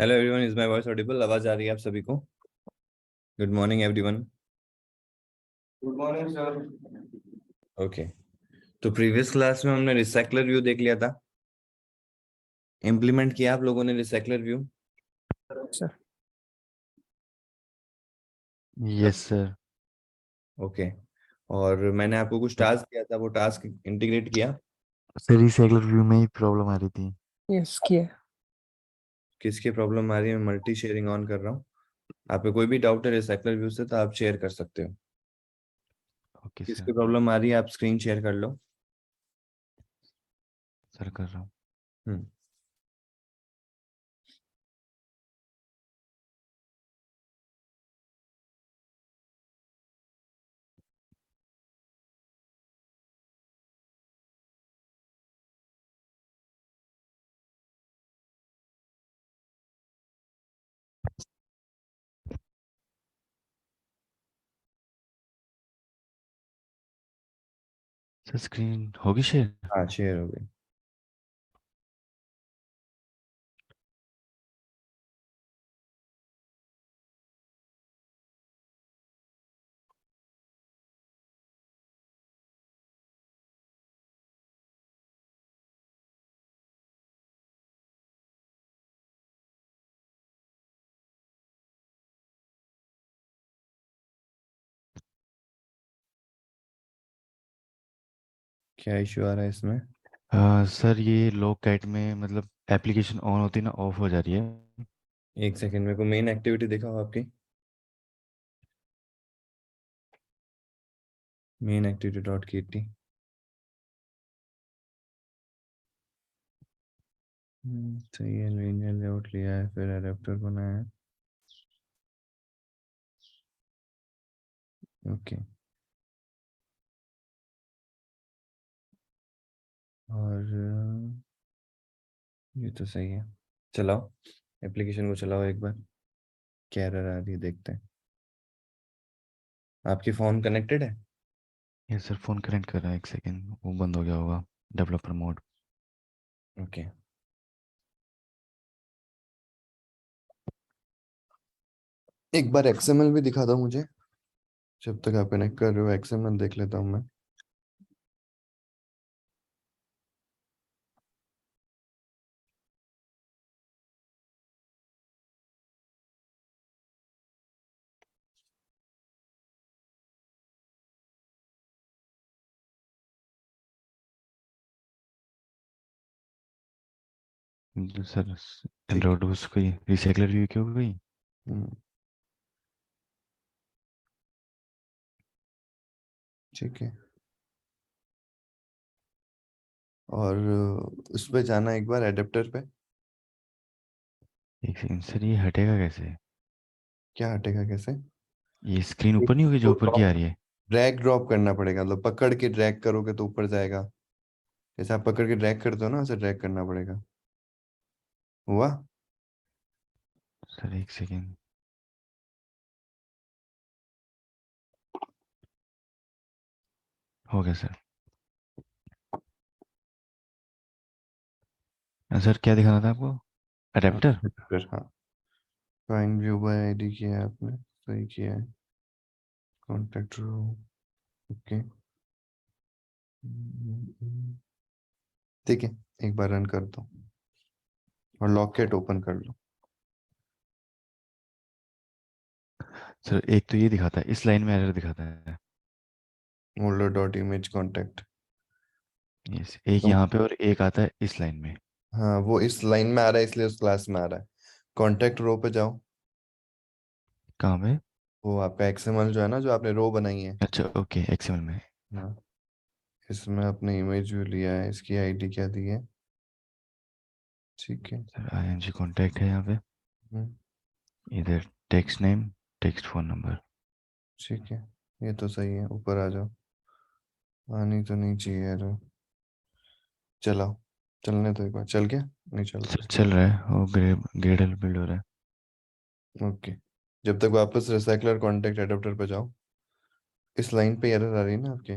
Hello everyone, is my voice Audible? आवाज आ रही है आप सभी को? Good morning everyone. Good morning sir. Okay, तो प्रीवियस क्लास में हमने रिसाइकलर व्यू देख लिया था। इम्प्लीमेंट किया आप लोगों ने recycler view? Sir yes sir. Okay, और मैंने आपको कुछ टास्क दिया था, वो टास्क इंटीग्रेट किया? सर रिसाइकलर व्यू में ही प्रॉब्लम आ रही थी। यस किया। किसकी प्रॉब्लम आ रही है? मैं मल्टी शेयरिंग ऑन कर रहा हूँ। आपको कोई भी डाउट है रिसाइकलर व्यू से तो आप शेयर कर सकते हो। ओके किसकी सर। प्रॉब्लम आ रही है? आप स्क्रीन शेयर कर लो। सर कर रहा हूँ। हम्म सर स्क्रीन होगी शेयर? हाँ, शेयर हो गई। क्या इश्यू आ रहा है इसमें? सर ये लॉग कैट में मतलब एप्लीकेशन ऑन होती है ना, ऑफ हो जा रही है। एक सेकेंड, मेरे को मेन एक्टिविटी दिखाओ आपकी। मेन एक्टिविटी डॉट की टी। सही है, लीनियर लेआउट लिया है, फिर एडेप्टर बनाया है। ओके, और ये तो सही है। चलाओ, एप्लीकेशन को चलाओ एक बार। क्या एरर आ रही है देखते हैं। आपकी फ़ोन कनेक्टेड है? यस सर, फ़ोन कनेक्ट कर रहा है, एक सेकेंड, वो बंद हो गया होगा। Developer mode. ओके, एक बार एक्सएमएल भी दिखा दो मुझे। जब तक आप कनेक्ट कर रहे हो एक्सएमएल देख लेता हूँ मैं। सर ठीक। एंड्रॉइड उसको रिसाइकलर व्यू क्यों हो गई? हम्म, ठीक है। और उस पे जाना एक बार एडेप्टर पे। एक सेकेंड सर, ये हटेगा कैसे? क्या हटेगा कैसे? ये स्क्रीन ऊपर नहीं होगी जो ऊपर की आ रही है? ड्रैग ड्रॉप करना पड़ेगा, मतलब पकड़ के ड्रैग करोगे तो ऊपर जाएगा। जैसे आप पकड़ के ड्रैग करते हो ना, वैसे ड्रैग करना पड़ेगा। हुआ? सर एक सेकेंड। हो गया सर। सर क्या दिखाना था आपको? हाँ, अडेप्टर। एडेप्टर, हाँ। फाइंड व्यू बाय आईडी किया है आपने, सही किया है। कॉन्टेक्ट रो, ओके। ठीक है, एक बार रन कर दो और लॉकेट ओपन कर लो। सर एक तो ये दिखाता है, इस लाइन में एरर दिखाता है। Moulder dot image contact. Yes, एक यहाँ पे और एक आता है इस लाइन में। हाँ, वो इस लाइन में आ रहा है इसलिए उस क्लास में आ रहा है। कॉन्टेक्ट रो पे जाओ। कहाँ पे? वो आपका एक्सएमएल जो है ना, जो आपने रो बनाई है। अच्छा ओके, एक्सएमएल में। हाँ, इसमें आपने इमेज व्यू लिया है, इसकी आईडी क्या दी है? ठीक है। सर आईएनजी कॉन्टैक्ट है यहाँ पे। हम्म, इधर text name, text phone number. ठीक है, ये तो सही है। ऊपर आ जाओ। आनी तो नहीं चाहिए यार। चलाओ, चलने तो एक बार। चल गया? नहीं चल सर रहा? चल रहा है, वो ग्रेडल बिल्ड हो रहा है। ओके, जब तक वापस रिसाइकलर कॉन्टेक्ट एडाप्टर पे जाओ। इस लाइन पे एरर आ रही है ना आपके?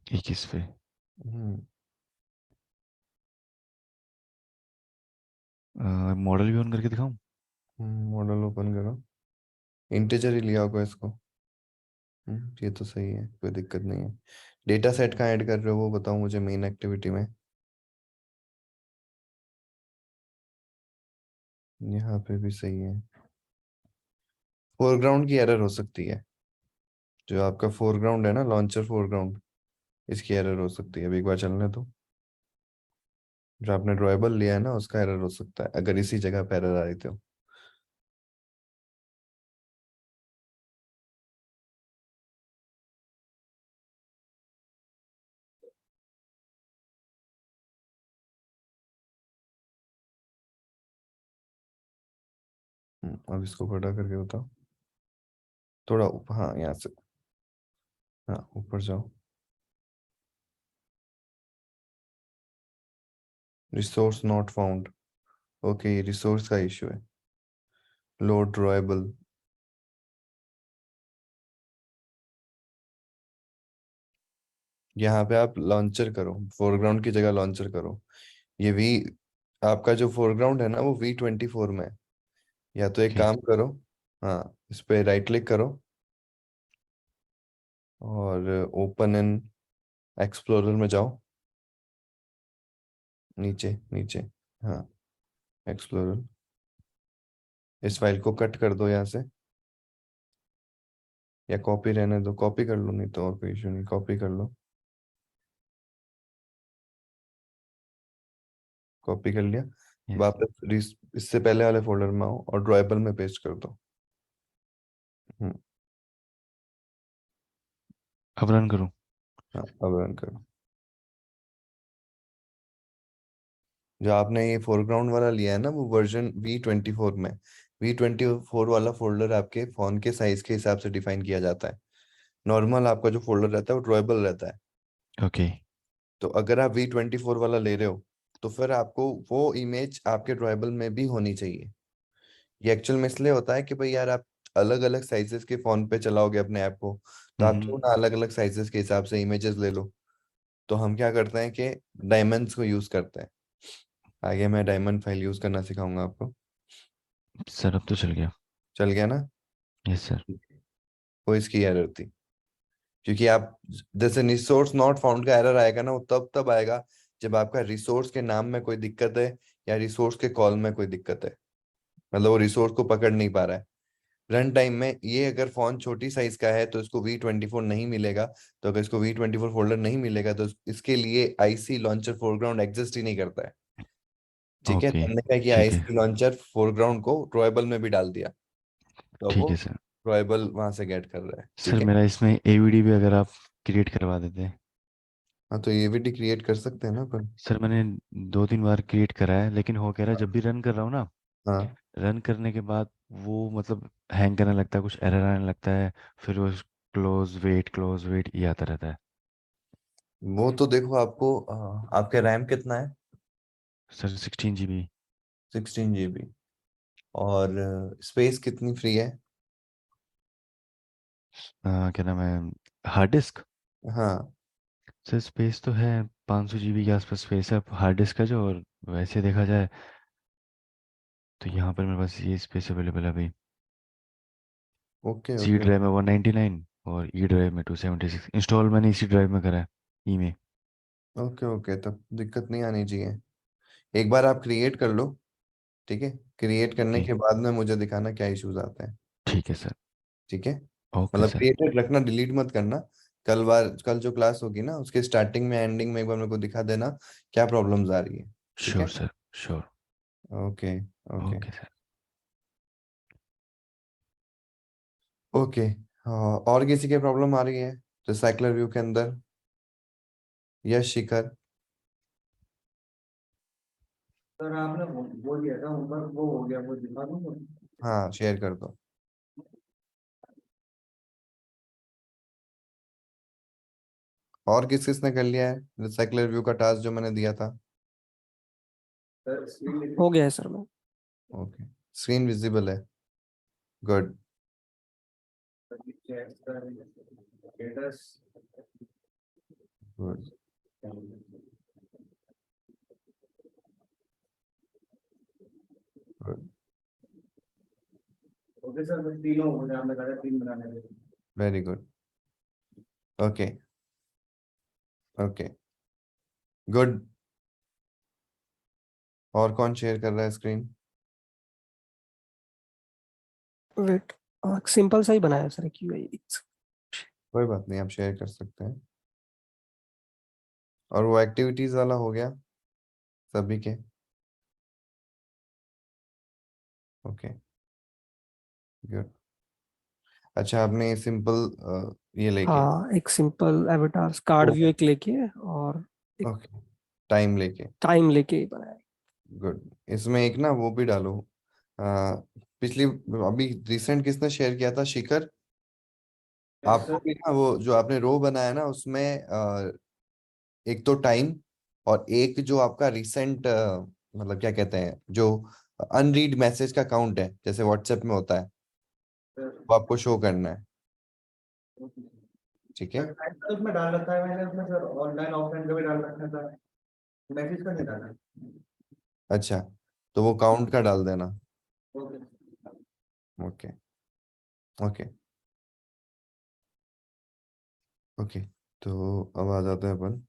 21 पे। हम्म मॉडल भी ऑन करके दिखाऊं? मॉडल ओपन करो, इंटीजर ही लिया होगा इसको। ये तो सही है, कोई दिक्कत नहीं है। डेटा सेट कहाँ ऐड कर रहे हो वो बताओ मुझे, मेन एक्टिविटी में। यहाँ पे भी सही है। फोरग्राउंड की एरर हो सकती है, जो आपका फोरग्राउंड है ना, लॉन्चर फोरग्राउंड, इसकी एरर हो सकती है। अब एक बार चलने तो, जो आपने ड्रॉएबल लिया है ना उसका एरर हो सकता है, अगर इसी जगह पे एरर आ रही तो। अब इसको बड़ा करके बताओ, थोड़ा हाँ यहाँ से, हाँ ऊपर जाओ। रिसोर्स नॉट फाउंड, ओके ये रिसोर्स का इशू है। लोड ड्रॉएबल, यहाँ पे आप लॉन्चर करो, फोरग्राउंड की जगह लॉन्चर करो। ये वी, आपका जो फोरग्राउंड है ना वो V24 में है। या तो एक ओके। काम करो, हाँ इस पे राइट क्लिक करो और ओपन इन एक्सप्लोरर में जाओ, नीचे नीचे, हाँ एक्सप्लोरर। इस फाइल को कट कर दो यहाँ से, या कॉपी रहने दो, कॉपी कर लो, नहीं तो और कोई इशू नहीं, कॉपी कर लो। कॉपी कर लिया, यस। वापस इससे पहले वाले फोल्डर में आओ और ड्रॉएबल में पेस्ट कर दो। हम्म, अब रन करूं? हाँ अब रन करो। जो आपने ये फोरग्राउंड वाला लिया है ना वो वर्जन V24 में। V24 वाला फोल्डर आपके फोन के साइज के हिसाब से डिफाइन किया जाता है। नॉर्मल आपका जो फोल्डर रहता है वो ड्रॉएबल रहता है। ओके। तो अगर आप V24 वाला ले रहे हो तो फिर आपको वो इमेज आपके ड्रॉएबल में भी होनी चाहिए। ये एक्चुअल में इसलिए होता है कि भाई यार आप अलग अलग साइजेस के फोन पे चलाओगे अपने ऐप को, तो आप क्यों हम्म। ना अलग अलग साइजेस के हिसाब से इमेजेस ले लो। तो हम क्या करते हैं कि डायमंड्स को यूज करते हैं। आगे मैं डायमंड फाइल यूज करना सिखाऊंगा आपको। सर अब तो चल गया। चल गया ना? Yes sir. वो इसकी एरर थी, क्योंकि आप जैसे रिसोर्स नॉट फाउंड का एरर आएगा ना वो तब तब आएगा जब आपका रिसोर्स के नाम में कोई दिक्कत है या रिसोर्स के कॉल में कोई दिक्कत है, मतलब वो रिसोर्स को पकड़ नहीं पा रहा है। रन टाइम में ये अगर फोन छोटी साइज का है तो इसको V24 नहीं मिलेगा। तो अगर इसको V24 फोल्डर नहीं मिलेगा तो इसके लिए आईसी लॉन्चर फोरग्राउंड एग्जिस्ट ही नहीं करता है। ठीक है, ओके। तो हमने क्या किया, ठीक है। आईसी लॉन्चर फोरग्राउंड को ड्रॉएबल में भी डाल दिया, तो अब ठीक वो है सर। ड्रॉएबल वहां से गेट कर रहा है। सर ठीक है, मेरा इसमें एवीडी भी अगर आप क्रिएट करवा देते हैं। हाँ तो एवीडी क्रिएट कर सकते हैं ना अपन। सर मैंने 2-3 बार क्रिएट करा है, लेकिन हो कह रहा है जब भी रन कर रहा हूँ ना, हाँ रन करने के बाद वो मतलब हैंग करने लगता है, कुछ एरर आने लगता है। फिर वो क्लोज वेट ये आता रहता है। वो तो देखो आपको, आपके रैम कितना है? Sir 16 GB। 16 GB। और स्पेस कितनी फ्री है? क्या नाम है, हार्ड डिस्क। हाँ सर स्पेस तो है, 500 GB के आसपास स्पेस है हार्ड डिस्क का जो, और वैसे देखा जाए तो यहाँ पर मेरे पास ये स्पेस अवेलेबल है अभी। ओके सी ओके ड्राइव में 199 और ई ड्राइव में 276। इंस्टॉल मैंने इसी ड्राइव में करा है, ई में। ओके ओके, तब दिक्कत नहीं आनी चाहिए। एक बार आप क्रिएट कर लो, ठीक है, क्रिएट करने ओके। के बाद में मुझे दिखाना क्या इश्यूज आते हैं। ठीक है सर। ठीक है, ओके मतलब सर। क्रिएटेड रखना, डिलीट मत करना। कल जो क्लास होगी ना उसके स्टार्टिंग में एंडिंग में एक बार मेरे को दिखा देना क्या प्रॉब्लम्स आ रही है। ठीक श्योर है, sir. Sure. Okay okay okay sir. Okay. और किसी के प्रॉब्लम आ रही है रिसाइकलर व्यू के अंदर? यश शिखर? सर आपने वो दिया था ऊपर, वो हो गया, वो दिखा दूंगा। हाँ शेयर कर दो। और किस किस ने कर लिया है रिसाइकलर व्यू का टास्क जो मैंने दिया था? सर हो गया है सर मैं। ओके, स्क्रीन विजिबल है, good. Status. Good. Okay sir, तो तीनों हो जाए, हमने कहा था 3 बनाने के लिए। Very good. Okay okay good. और कौन शेयर कर रहा है स्क्रीन? वेट, सिंपल सा ही बनाया सर क्यूआई। कोई बात नहीं, आप शेयर कर सकते हैं। और वो एक्टिविटीज वाला हो गया सभी के? Okay good. अच्छा, आपने सिंपल ये लेके, हाँ, एक सिंपल एवेटार्स कार्ड व्यू एक लेके और एक ओके, टाइम लेके, टाइम लेके ही बनाया। गुड। इसमें एक ना वो भी डालो, आ, पिछली, अभी रिसेंट किसने शेयर किया था, शिखर? यस आपको सर। भी ना वो जो आपने रो बनाया ना उसमें एक तो टाइम, और एक जो आपका रिसेंट मतलब क्या कहते हैं, जो अनरीड मैसेज का काउंट है जैसे व्हाट्सएप में होता है, वो आपको शो करना है। ठीक है। सर टाइम तो उसमें डाल रखा है मैंने, उसमें सर ऑनलाइन ऑफलाइन का भी डाल रखा था, मैसेज का नहीं डाला। अच्छा, तो वो काउंट का डाल देना। ओके। Okay okay okay. तो अब आ जाते हैं अपन,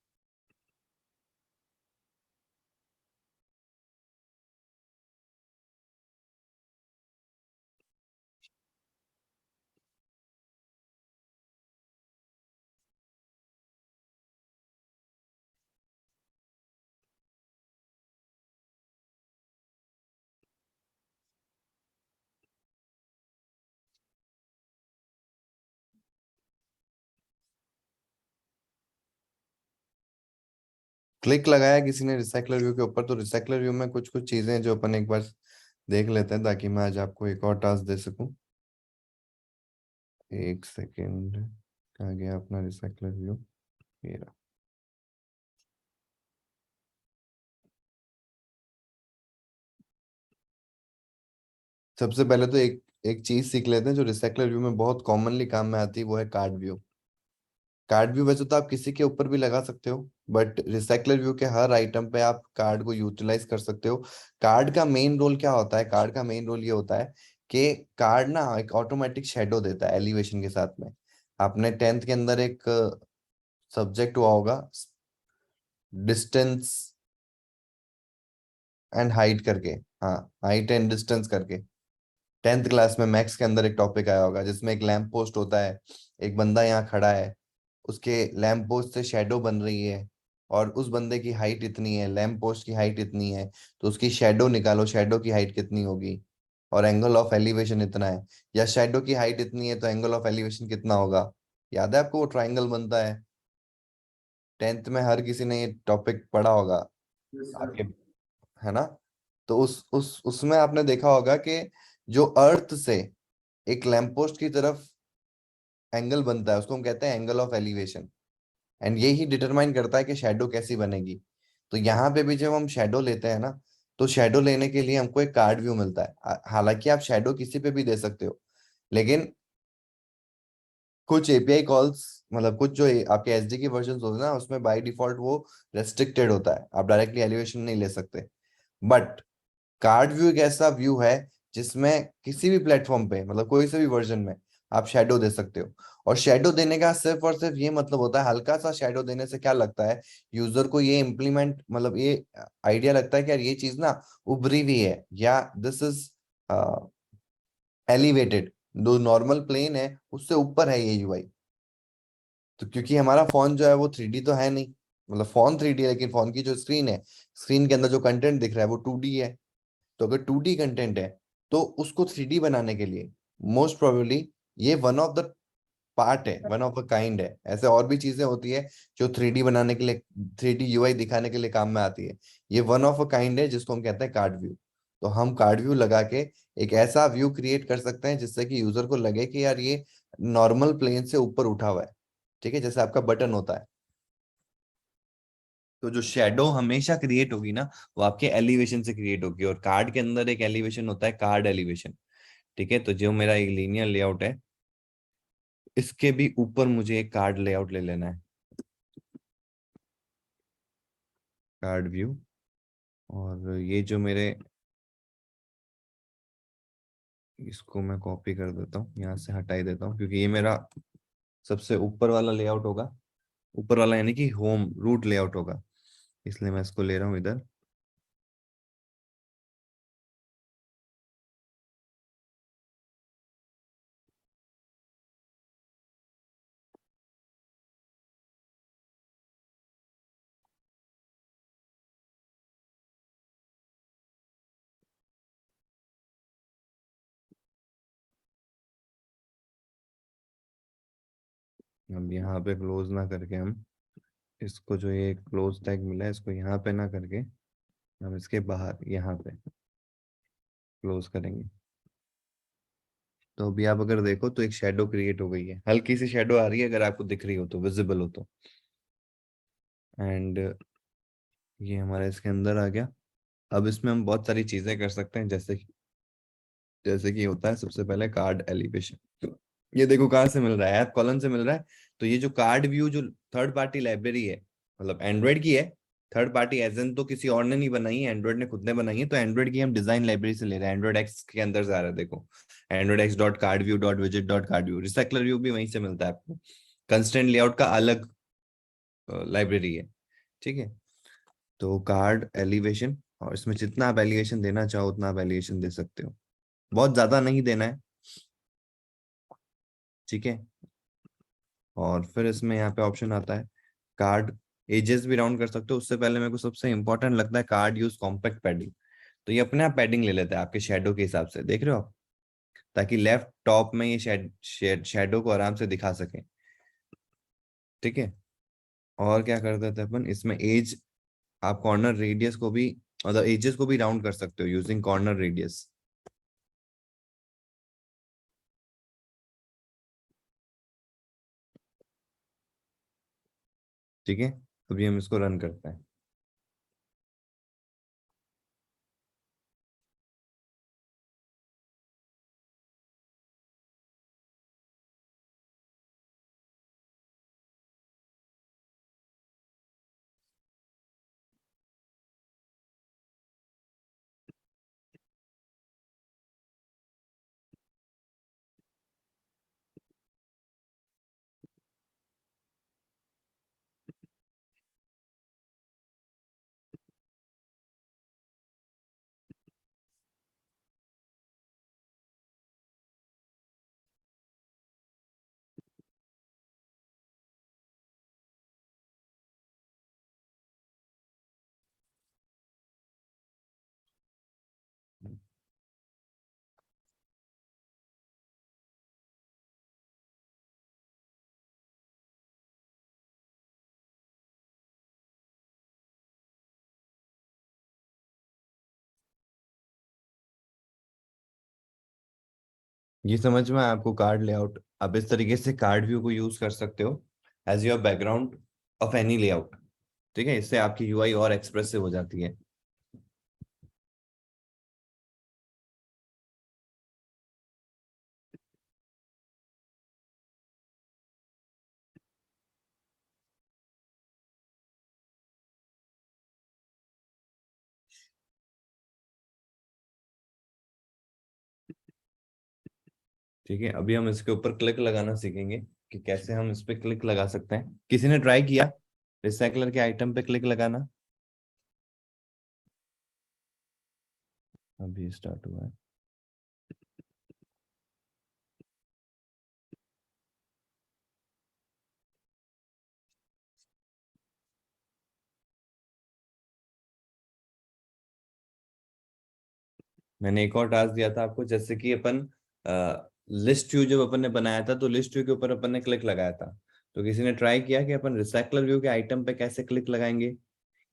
क्लिक लगाया किसी ने रिसाइकलर व्यू के ऊपर, तो रिसाइकलर व्यू में कुछ कुछ चीजें हैं जो अपन एक बार देख लेते हैं, ताकि मैं आज आपको एक और टास्क दे सकूं। एक सेकेंड, कहाँ गया अपना रिसाइकलर व्यू? ये रहा। सबसे पहले तो एक एक चीज सीख लेते हैं जो रिसाइकलर व्यू में बहुत कॉमनली काम में आती है, वो है कार्ड व्यू। कार्ड व्यू वैसे तो आप किसी के ऊपर भी लगा सकते हो, बट रिसाइकलर व्यू के हर आइटम पे आप कार्ड को यूटिलाइज कर सकते हो। कार्ड का मेन रोल क्या होता है? कार्ड का मेन रोल ये होता है कि कार्ड ना एक ऑटोमेटिक शेडो देता है एलिवेशन के साथ में। आपने 10th के अंदर एक सब्जेक्ट हुआ होगा, डिस्टेंस एंड हाइट करके। हाँ, हाइट एंड डिस्टेंस करके। 10th क्लास में मैथ्स के अंदर एक टॉपिक आया होगा जिसमें एक लैंप पोस्ट होता है, एक बंदा यहाँ खड़ा है, उसके लैंप पोस्ट से शेडो बन रही है, और उस बंदे की हाइट इतनी है, लैंप पोस्ट की हाइट इतनी है, तो उसकी शेडो निकालो, शेडो की हाइट कितनी होगी, और एंगल ऑफ एलिवेशन इतना है। या शेडो की हाइट इतनी है तो एंगल ऑफ एलिवेशन कितना होगा? याद है आपको वो ट्राइंगल बनता है? 10th में हर किसी ने ये टॉपिक पढ़ा होगा यस सर। आपके, है ना? तो उस उसमें आपने देखा होगा कि जो अर्थ से एक लैंप पोस्ट की तरफ एंगल बनता है उसको हम कहते हैं एंगल ऑफ एलिवेशन। एंड ये ही डिटरमाइन करता है कि शेडो कैसी बनेगी। तो यहाँ पे भी जब हम शेडो लेते हैं ना, तो शेडो लेने के लिए हमको एक कार्ड व्यू मिलता है। हालांकि आप शेडो किसी पे भी दे सकते हो, लेकिन कुछ एपीआई कॉल्स, मतलब कुछ जो आपके एसडी के वर्जन होते हैं ना, उसमें बाय डिफॉल्ट वो रेस्ट्रिक्टेड होता है, आप डायरेक्टली एलिवेशन नहीं ले सकते। बट कार्ड व्यू एक ऐसा व्यू है जिसमें किसी भी प्लेटफॉर्म पे, मतलब कोई से भी वर्जन में आप शेडो दे सकते हो। और शेडो देने का सिर्फ और सिर्फ ये मतलब होता है, हल्का सा शेडो देने से क्या लगता है, यूजर को ये इम्प्लीमेंट, मतलब ये आइडिया लगता है कि यार ये चीज ना उभरी हुई है, या दिस इज एलिवेटेड, जो नॉर्मल प्लेन है उससे ऊपर है ये यूआई। तो क्योंकि हमारा फोन जो है वो 3D तो है नहीं, मतलब फोन 3D है, लेकिन फोन की जो स्क्रीन है, स्क्रीन के अंदर जो कंटेंट दिख रहा है वो 2D है। तो अगर 2D कंटेंट है, तो उसको 3D बनाने के लिए मोस्ट प्रोबेबली ये वन ऑफ द पार्ट है, वन ऑफ अ काइंड है। ऐसे और भी चीजें होती है जो 3D बनाने के लिए, 3D यूआई दिखाने के लिए काम में आती है। ये वन ऑफ अ काइंड है जिसको हम कहते हैं कार्ड व्यू। तो हम कार्ड व्यू लगा के एक ऐसा व्यू क्रिएट कर सकते हैं जिससे कि यूजर को लगे कि यार ये नॉर्मल प्लेन से ऊपर उठा हुआ है। ठीक है, जैसे आपका बटन होता है। तो जो शेडो हमेशा क्रिएट होगी ना, वो आपके एलिवेशन से क्रिएट होगी, और कार्ड के अंदर एक एलिवेशन होता है, कार्ड एलिवेशन। ठीक है, तो जो मेरा एक लीनियर लेआउट है, इसके भी ऊपर मुझे एक कार्ड लेआउट ले लेना है, कार्ड व्यू। और ये जो मेरे इसको मैं कॉपी कर देता हूँ, यहाँ से हटा ही देता हूँ, क्योंकि ये मेरा सबसे ऊपर वाला लेआउट होगा, ऊपर वाला यानी कि होम रूट लेआउट होगा, इसलिए मैं इसको ले रहा हूँ इधर। अब यहाँ पे क्लोज ना करके हम इसको, जो ये क्लोज टैग मिला है, इसको यहाँ पे ना करके हम इसके बाहर यहाँ पे क्लोज करेंगे। तो अभी आप अगर देखो तो एक शेडो क्रिएट हो गई है, हल्की सी शेडो आ रही है, अगर आपको दिख रही हो तो, विजिबल हो तो। एंड ये हमारा इसके अंदर आ गया। अब इसमें हम बहुत सारी चीजें कर सकते हैं, जैसे कि होता है सबसे पहले कार्ड एलिवेशन। ये देखो कहाँ से मिल रहा है, ऐप कॉलन से मिल रहा है। तो ये जो कार्ड व्यू जो थर्ड पार्टी लाइब्रेरी है, मतलब एंड्रॉइड की है, थर्ड पार्टी एजन तो किसी और ने नहीं बनाई है, एंड्रॉइड ने खुद ने बनाई है। तो एंड्रॉइड की हम डिजाइन लाइब्रेरी से ले रहे हैं, एंड्रॉइड एक्स के अंदर से आ रहा है, देखो Android x dot card view dot visit dot card view. Recycler view भी वहीं से मिलता है आपको, कंस्ट्रेंट लेआउट का अलग लाइब्रेरी है, ठीक है। तो कार्ड एलिवेशन, और इसमें जितना आप एलिवेशन देना चाहो उतना आप एलिवेशन दे सकते हो, बहुत ज्यादा नहीं देना है, ठीक है। और फिर इसमें यहाँ पे ऑप्शन आता है कार्ड एजेस भी राउंड कर सकते हो। उससे पहले मेरे को सबसे इंपॉर्टेंट लगता है कार्ड यूज कॉम्पैक्ट पैडिंग। तो ये अपने आप पैडिंग ले लेता है आपके शेडो के हिसाब से, देख रहे हो आप, ताकि लेफ्ट टॉप में ये शेडो को आराम से दिखा सके, ठीक है। और क्या कर देते हैं अपन इसमें, एज, आप कॉर्नर रेडियस को भी, मतलब एजेस को भी राउंड कर सकते हो यूजिंग कॉर्नर रेडियस, ठीक है। अभी हम इसको रन करते हैं। ये समझ में आया आपको कार्ड लेआउट? आप इस तरीके से कार्ड व्यू को यूज कर सकते हो as your background of any layout, ठीक है। इससे आपकी यूआई और एक्सप्रेसिव हो जाती है। ठीक है, अभी हम इसके ऊपर क्लिक लगाना सीखेंगे कि कैसे हम इस पे क्लिक लगा सकते हैं। किसी ने ट्राई किया रिसाइकलर के आइटम पे क्लिक लगाना? अभी स्टार्ट हुआ है। मैंने एक और टास्क दिया था आपको, जैसे कि अपन लिस्ट व्यू जब अपन ने बनाया था, तो लिस्ट व्यू के ऊपर अपन ने क्लिक लगाया था। तो किसी ने ट्राई किया कि अपन रिसाइकलर व्यू के आइटम पे कैसे क्लिक लगाएंगे,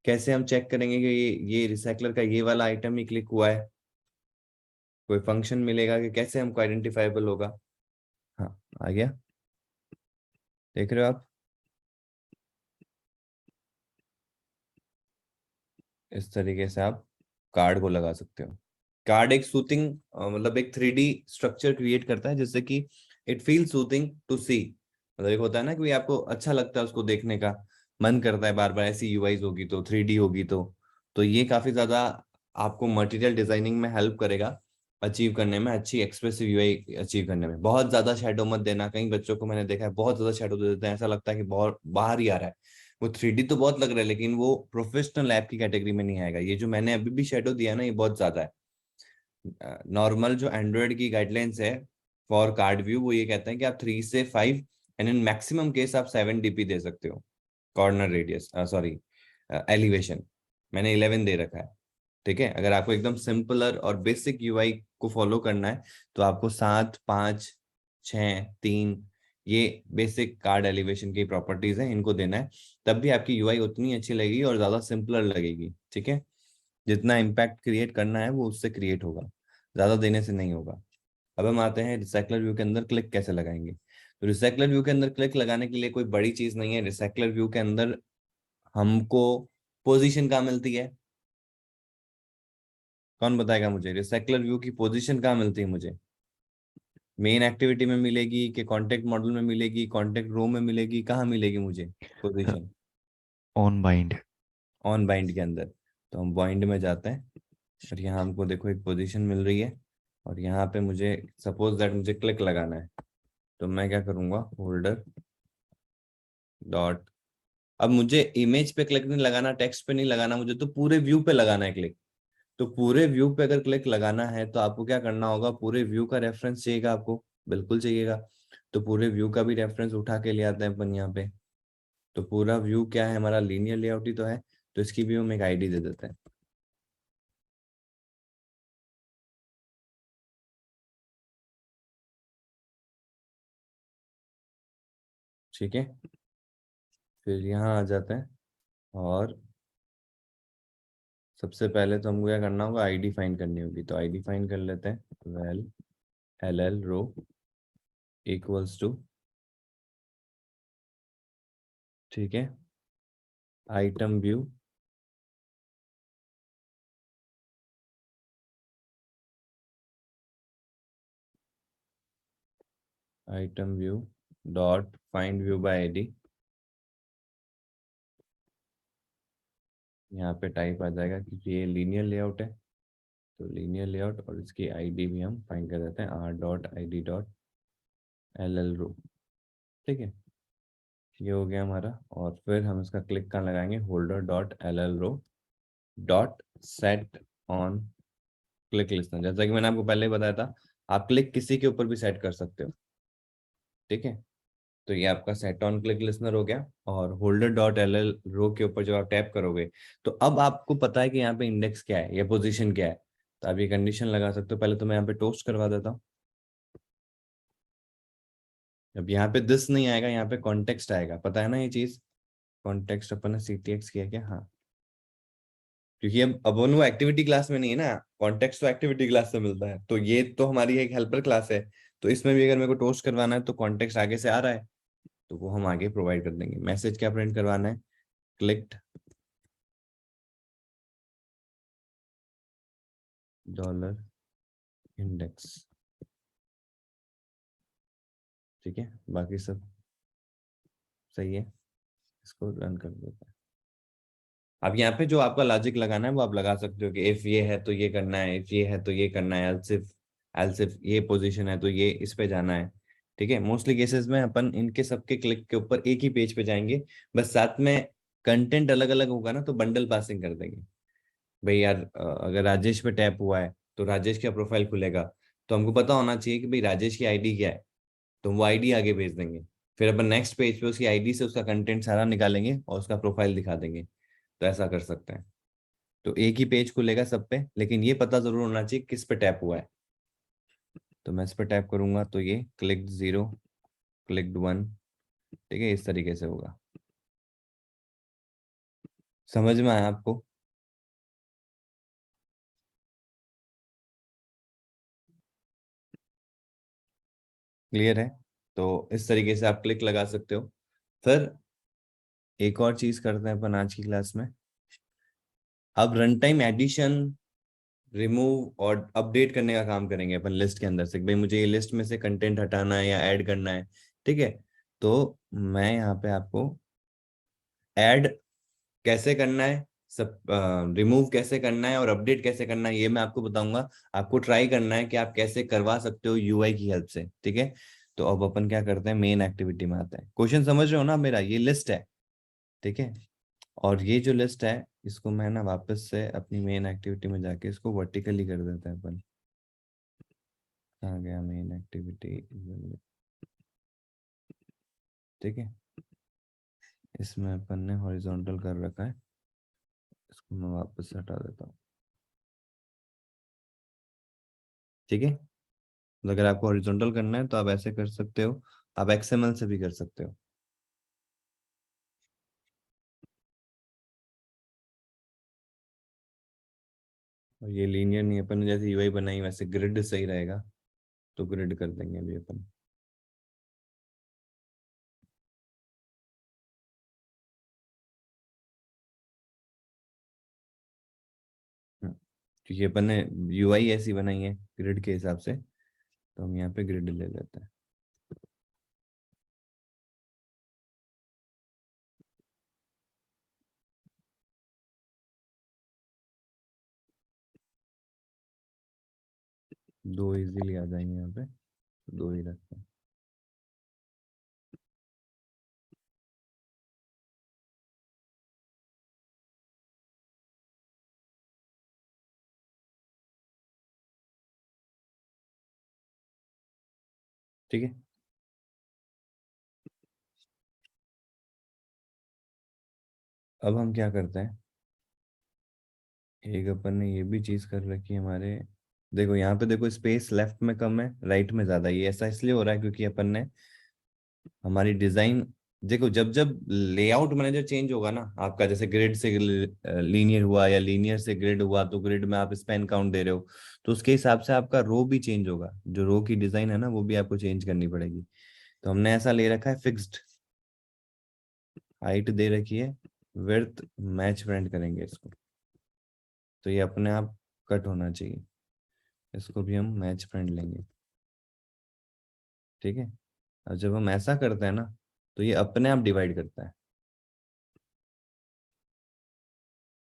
कैसे हम चेक करेंगे कि ये रिसाइकलर का ये वाला आइटम ही क्लिक हुआ है? कोई फंक्शन मिलेगा कि कैसे हमको आइडेंटिफाइबल होगा? हाँ, आ गया, देख रहे हो आप? इस तरीके से आप कार्ड को लगा सकते हो। कार्ड एक सूथिंग, मतलब एक 3D स्ट्रक्चर क्रिएट करता है, जिससे कि इट फील सूथिंग टू सी। मतलब एक होता है ना कि आपको अच्छा लगता है उसको देखने का, मन करता है बार बार, ऐसी यूआईज होगी तो, 3D होगी तो ये काफी ज्यादा आपको मटेरियल डिजाइनिंग में हेल्प करेगा। अचीव करने में, अच्छी एक्सप्रेसिव यूआई अचीव करने में। बहुत ज्यादा शैडो मत देना, कई बच्चों को मैंने देखा है बहुत ज्यादा शैडो दे देते हैं, ऐसा लगता है कि बहुत बाहर ही आ रहा है। वो 3D तो बहुत लग रहा है लेकिन वो प्रोफेशनल ऐप की कैटेगरी में नहीं आएगा। ये जो मैंने अभी भी शैडो दिया ना, ये बहुत ज्यादा है। नॉर्मल जो एंड्रॉयड की गाइडलाइंस है फॉर कार्ड व्यू, वो ये कहते हैं कि आप 3 से 5 एंड इन मैक्सिमम केस आप 7 डीपी दे सकते हो कॉर्नर रेडियस, सॉरी एलिवेशन। मैंने 11 दे रखा है। ठीक है, अगर आपको एकदम सिंपलर और बेसिक यूआई को फॉलो करना है तो आपको 7, 5, 6, 3 ये बेसिक कार्ड एलिवेशन की प्रॉपर्टीज हैं, इनको देना है। तब भी आपकी यूआई उतनी अच्छी लगेगी और ज्यादा सिंपलर लगेगी। ठीक है, जितना इम्पैक्ट क्रिएट करना है वो उससे क्रिएट होगा, ज्यादा देने से नहीं होगा। अब हम आते हैं रिसाइकलर व्यू के अंदर क्लिक कैसे लगाएंगे। तो रिसाइकलर व्यू के अंदर क्लिक लगाने के लिए कोई बड़ी चीज नहीं है। रिसाइकलर व्यू के अंदर हमको पोजीशन कहाँ मिलती है? कौन बताएगा मुझे? रिसाइकलर व्यू की पोजीशन कहाँ मिलती है मुझे? मेन एक्टिविटी में मिलेगी कि कांटेक्ट मॉडल में मिलेगी, कांटेक्ट रो में मिलेगी, कहाँ मिलेगी मुझे position? On bind. On bind के अंदर। तो हम बाइंड में जाते हैं और यहाँ हमको देखो एक पोजीशन मिल रही है और यहाँ पे मुझे सपोज दैट मुझे क्लिक लगाना है। तो मैं क्या करूँगा, होल्डर डॉट, अब मुझे इमेज पे क्लिक नहीं लगाना, टेक्स्ट पे नहीं लगाना, मुझे तो पूरे व्यू पे लगाना है क्लिक। तो पूरे व्यू पे अगर क्लिक लगाना है तो आपको क्या करना होगा, पूरे व्यू का रेफरेंस चाहिएगा आपको, बिल्कुल चाहिएगा। तो पूरे व्यू का भी रेफरेंस उठा के ले आते हैं अपन यहाँ पे। तो पूरा व्यू क्या है हमारा, लीनियर लेआउट ही तो है, तो इसकी भी हम एक आईडी दे देते हैं। ठीक है, फिर यहाँ आ जाते हैं और सबसे पहले तो हमको क्या करना होगा, आईडी फाइंड करनी होगी। तो आईडी फाइंड कर लेते हैं, val ll row equals to, ठीक है, item view item view dot find view by ID. यहाँ पे टाइप आ जाएगा क्योंकि ये लीनियर लेआउट है, तो लीनियर लेआउट और इसकी आईडी भी हम फाइंड कर देते हैं, r.id.ll रो। ठीक है, ये हो गया हमारा। और फिर हम इसका क्लिक कहाँ लगाएंगे, holder dot ll row dot set on click listener. जैसा कि मैंने आपको पहले ही बताया था, आप क्लिक किसी के ऊपर भी सेट कर सकते हो। ठीक है, तो ये आपका सेट ऑन क्लिक लिसनर हो गया। और होल्डर डॉट ll रो के ऊपर जब आप टैप करोगे तो अब आपको पता है कि यहाँ पे इंडेक्स क्या है या पोजीशन क्या है, तो आप ये कंडीशन लगा सकते हो। पहले तो मैं यहाँ पे टोस्ट करवा देता हूँ। अब यहाँ पे दिस नहीं आएगा, यहाँ पे कॉन्टेक्स्ट आएगा, पता है ना ये चीज? कॉन्टेक्स्ट अपन ने ctx किया क्या? हाँ, क्योंकि अब अपन वो एक्टिविटी क्लास में नहीं है ना, कॉन्टेक्स्ट तो एक्टिविटी क्लास से मिलता है। तो ये तो हमारी एक हेल्पर क्लास है, तो इसमें भी अगर मेरे को टोस्ट करवाना है तो कॉन्टेक्स्ट आगे से आ रहा है, तो वो हम आगे प्रोवाइड कर देंगे। मैसेज क्या प्रिंट करवाना है, क्लिक्ड डॉलर इंडेक्स। ठीक है, बाकी सब सही है, इसको रन कर देते हैं। अब यहाँ पे जो आपका लॉजिक लगाना है वो आप लगा सकते हो कि इफ ये है तो ये करना है, इफ ये है तो ये करना है, एल्सिफ ये पोजीशन है तो ये इस पे जाना है। ठीक है, मोस्टली केसेस में अपन इनके सबके क्लिक के ऊपर एक ही पेज पे जाएंगे, बस साथ में कंटेंट अलग अलग होगा ना तो बंडल पासिंग कर देंगे। भाई यार अगर राजेश पे टैप हुआ है तो राजेश का प्रोफाइल खुलेगा, तो हमको पता होना चाहिए कि भाई राजेश की आईडी क्या है, तो वो आईडी आगे भेज देंगे। फिर अपन नेक्स्ट पेज पे उसकी आईडी से उसका कंटेंट सारा निकालेंगे और उसका प्रोफाइल दिखा देंगे। तो ऐसा कर सकते हैं। तो एक ही पेज खुलेगा सब पे, लेकिन ये पता जरूर होना चाहिए किस पे टैप हुआ है। तो मैं इस पे टैप करूंगा तो ये क्लिक्ड 0, क्लिक्ड 1, ठीक है, इस तरीके से होगा। समझ में आया आपको? क्लियर है? तो इस तरीके से आप क्लिक लगा सकते हो। फिर एक और चीज करते हैं अपन आज की क्लास में। अब रन टाइम एडिशन, रिमूव और अपडेट करने का काम करेंगे अपन लिस्ट के अंदर से। भाई मुझे ये लिस्ट में से कंटेंट हटाना है या ऐड करना है। ठीक है, तो मैं यहाँ पे आपको ऐड कैसे करना है सब रिमूव कैसे करना है और अपडेट कैसे करना है ये मैं आपको बताऊंगा। आपको ट्राई करना है कि आप कैसे करवा सकते हो यूआई की हेल्प से, ठीक है। तो अब अपन क्या करते हैं, मेन एक्टिविटी में आते हैं। क्वेश्चन समझ रहे हो ना मेरा, ये लिस्ट है, ठीक है। और ये जो लिस्ट है इसको मैं ना वापस से अपनी मेन एक्टिविटी में जाके इसको वर्टिकली कर देते हैं अपन। कहाँ गया मेन एक्टिविटी, ठीक है। इसमें अपन ने हॉरिजॉन्टल कर रखा है, इसको मैं वापस से हटा देता हूँ, ठीक है। तो अगर आपको हॉरिजॉन्टल करना है तो आप ऐसे कर सकते हो, आप एक्सएमएल से भी कर सकते हो। और ये लीनियर नहीं, अपन ने जैसे यूआई बनाई वैसे ग्रिड सही रहेगा, तो ग्रिड कर देंगे अभी अपन। क्योंकि अपन ने यूआई ऐसी बनाई है ग्रिड के हिसाब से, तो हम यहाँ पे ग्रिड ले लेते हैं। दो इजीली आ जाएंगे यहाँ पे, दो ही रखते हैं। ठीक है। अब हम क्या करते हैं, एक अपन ने ये भी चीज कर रखी है हमारे, देखो यहाँ पे देखो स्पेस लेफ्ट में कम है राइट में ज्यादा है। ये ऐसा इसलिए हो रहा है क्योंकि अपन ने हमारी डिजाइन, देखो जब जब लेआउट मैनेजर चेंज होगा ना आपका, जैसे ग्रिड से लीनियर हुआ या लीनियर से ग्रिड हुआ, तो ग्रिड में आप स्पैन काउंट दे रहे हो, तो उसके हिसाब से आपका रो भी चेंज होगा, जो रो की डिजाइन है ना वो भी आपको चेंज करनी पड़ेगी। तो हमने ऐसा ले रखा है फिक्स्ड, हाइट दे रखी है, विड्थ मैच फ्रेंड करेंगे इसको, तो ये अपने आप कट होना चाहिए, इसको भी हम मैच फ्रेंड लेंगे, ठीक है। अब जब हम ऐसा करते हैं ना तो ये अपने आप डिवाइड करता है,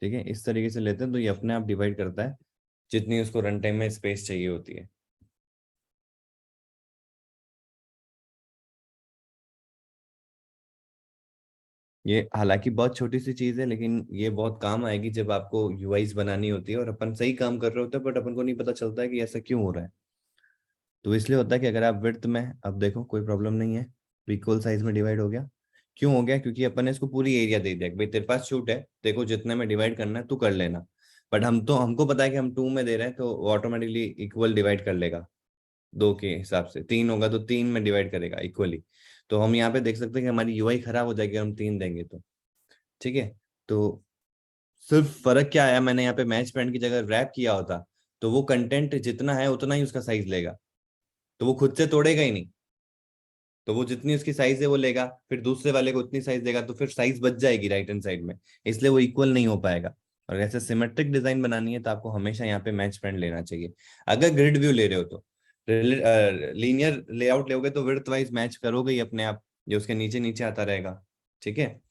ठीक है। इस तरीके से लेते हैं तो ये अपने आप डिवाइड करता है जितनी उसको रन टाइम में स्पेस चाहिए होती है। ये हालांकि बहुत छोटी सी चीज है लेकिन ये बहुत काम आएगी जब आपको यूआईज बनानी होती है और अपन सही काम कर रहे होते हैं बट अपन को नहीं पता चलता है कि ऐसा क्यों हो रहा है। तो इसलिए होता है कि अगर आप विड्थ में, अब देखो कोई प्रॉब्लम नहीं है, इक्वल साइज में डिवाइड हो गया। क्यों हो गया, क्योंकि अपन ने इसको पूरी एरिया दे दिया कि भाई तेरे पास शूट है, देखो जितने में डिवाइड करना है तू कर लेना। बट हम तो, हमको पता है कि हम 2 में दे रहे हैं तो ऑटोमेटिकली इक्वल डिवाइड कर लेगा, 2 के हिसाब से 3 होगा तो 3 में डिवाइड करेगा इक्वली। तो हम यहाँ पे देख सकते हैं कि हमारी यूआई खराब हो जाएगी हम 3 देंगे तो, ठीक है। तो सिर्फ फर्क क्या आया, मैंने यहाँ पे मैच पैंट की जगह रैप किया होता तो वो कंटेंट जितना है उतना ही उसका साइज लेगा, तो वो खुद से तोड़ेगा ही नहीं। तो वो जितनी उसकी साइज है वो लेगा, फिर दूसरे वाले को उतनी साइज देगा, तो फिर साइज बच जाएगी राइट हैंड साइड में, इसलिए वो इक्वल नहीं हो पाएगा। और ऐसे सिमेट्रिक डिजाइन बनानी है तो आपको हमेशा यहाँ पे मैच फ्रेंड लेना चाहिए। अगर ग्रिड व्यू ले रहे हो तो, लीनियर लेआउट लोगे तो विड्थ वाइज मैच करोगे ही अपने आप, जो उसके नीचे नीचे आता रहेगा, ठीक है।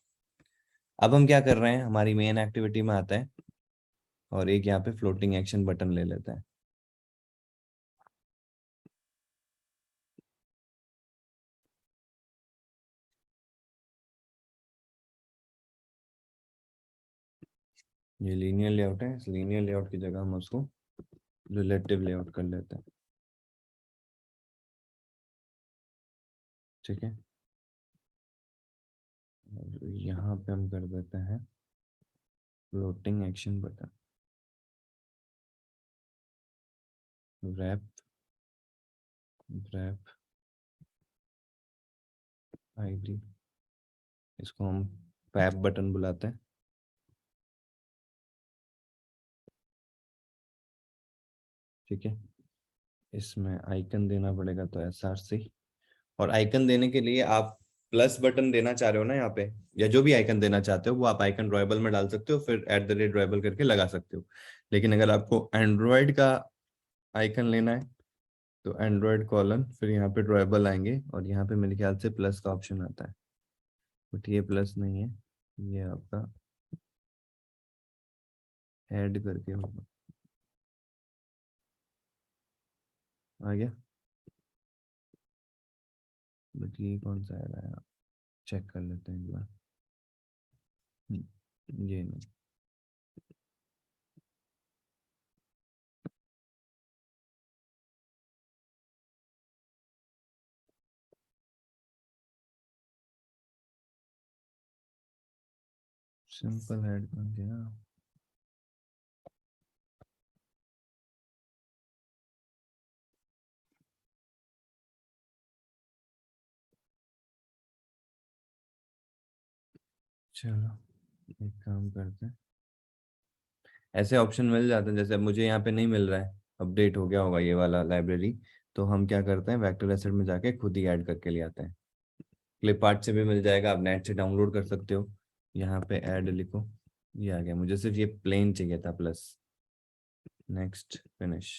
अब हम क्या कर रहे हैं, हमारी मेन एक्टिविटी में आता है और एक यहाँ पे फ्लोटिंग एक्शन बटन ले लेते हैं। ये लीनियर लेआउट है, इस लीनियर लेआउट की जगह हम उसको रिलेटिव लेआउट कर लेते हैं, ठीक है। और यहाँ पे हम कर देते हैं floating action button, wrap wrap ID, इसको हम पैप बटन बुलाते हैं, ठीक है। इसमें आइकन देना पड़ेगा तो SRC, और आइकन देने के लिए आप प्लस बटन देना चाह रहे हो ना यहाँ पे, या जो भी आइकन देना चाहते हो वो आप आइकन ड्रॉयबल में डाल सकते हो, फिर @ड्रॉयबल करके लगा सकते हो। लेकिन अगर आपको एंड्रॉयड का आइकन लेना है तो एंड्रॉयड कॉलन, फिर यहाँ पे ड्रॉयबल आएंगे और यहाँ पे मेरे ख्याल से प्लस का ऑप्शन आता है, बट ये प्लस नहीं है, ये आपका ऐड करके होगा, आ गया। बट ये कौन सा ऐड आया, चेक कर लेते हैं एक बार। ये नहीं, सिंपल ऐड कर दिया। चलो एक काम करते हैं, ऐसे ऑप्शन मिल जाते हैं, जैसे मुझे यहाँ पे नहीं मिल रहा है, अपडेट हो गया होगा ये वाला लाइब्रेरी, तो हम क्या करते हैं वेक्टर एसेट में जाके खुद ही ऐड करके ले आते हैं। क्लिपआर्ट से भी मिल जाएगा, आप नेट से डाउनलोड कर सकते हो। यहाँ पे ऐड लिखो, ये आ गया। मुझे सिर्फ ये प्लेन चाहिए था प्लस, नेक्स्ट फिनिश।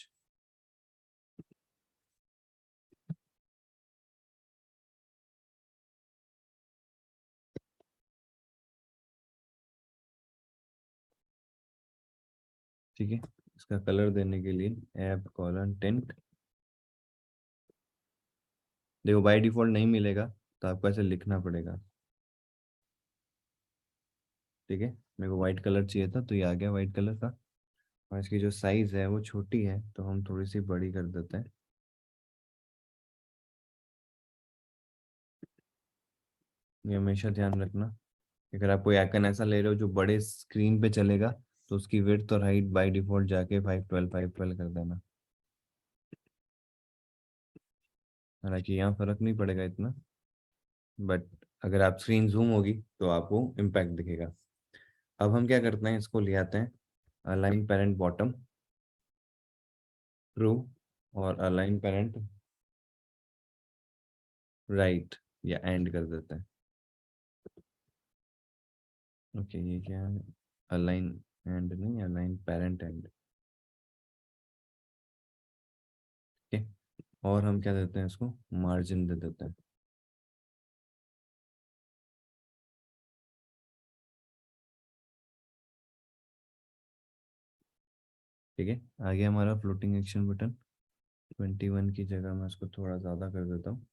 ठीक है, इसका कलर देने के लिए ऐप कॉलन टिंट, देखो बाय डिफॉल्ट नहीं मिलेगा तो आपको ऐसे लिखना पड़ेगा। ठीक है, मेरे को व्हाइट कलर चाहिए था तो ये आ गया व्हाइट कलर का, और इसकी जो साइज है वो छोटी है तो हम थोड़ी सी बड़ी कर देते हैं। ये हमेशा ध्यान रखना, अगर आप कोई आइकन ऐसा ले रहे हो जो बड़े स्क्रीन पे चलेगा तो उसकी विड्थ और हाइट बाय डिफॉल्ट जाके 512 कर देना। हालांकि यहाँ फर्क नहीं पड़ेगा इतना, बट अगर आप स्क्रीन जूम होगी तो आपको इम्पैक्ट दिखेगा। अब हम क्या करते हैं, इसको ले आते हैं अलाइन पेरेंट बॉटम ट्रू और अलाइन पेरेंट राइट, या एंड कर देते हैं। ओके, ये क्या है, अलाइन एंड नहीं, अलाइन पेरेंट एंड। ठीक है, और हम क्या देते हैं, इसको मार्जिन दे देते हैं। ठीक है, आ गया हमारा फ्लोटिंग एक्शन बटन। 21 की जगह मैं इसको थोड़ा ज़्यादा कर देता हूँ,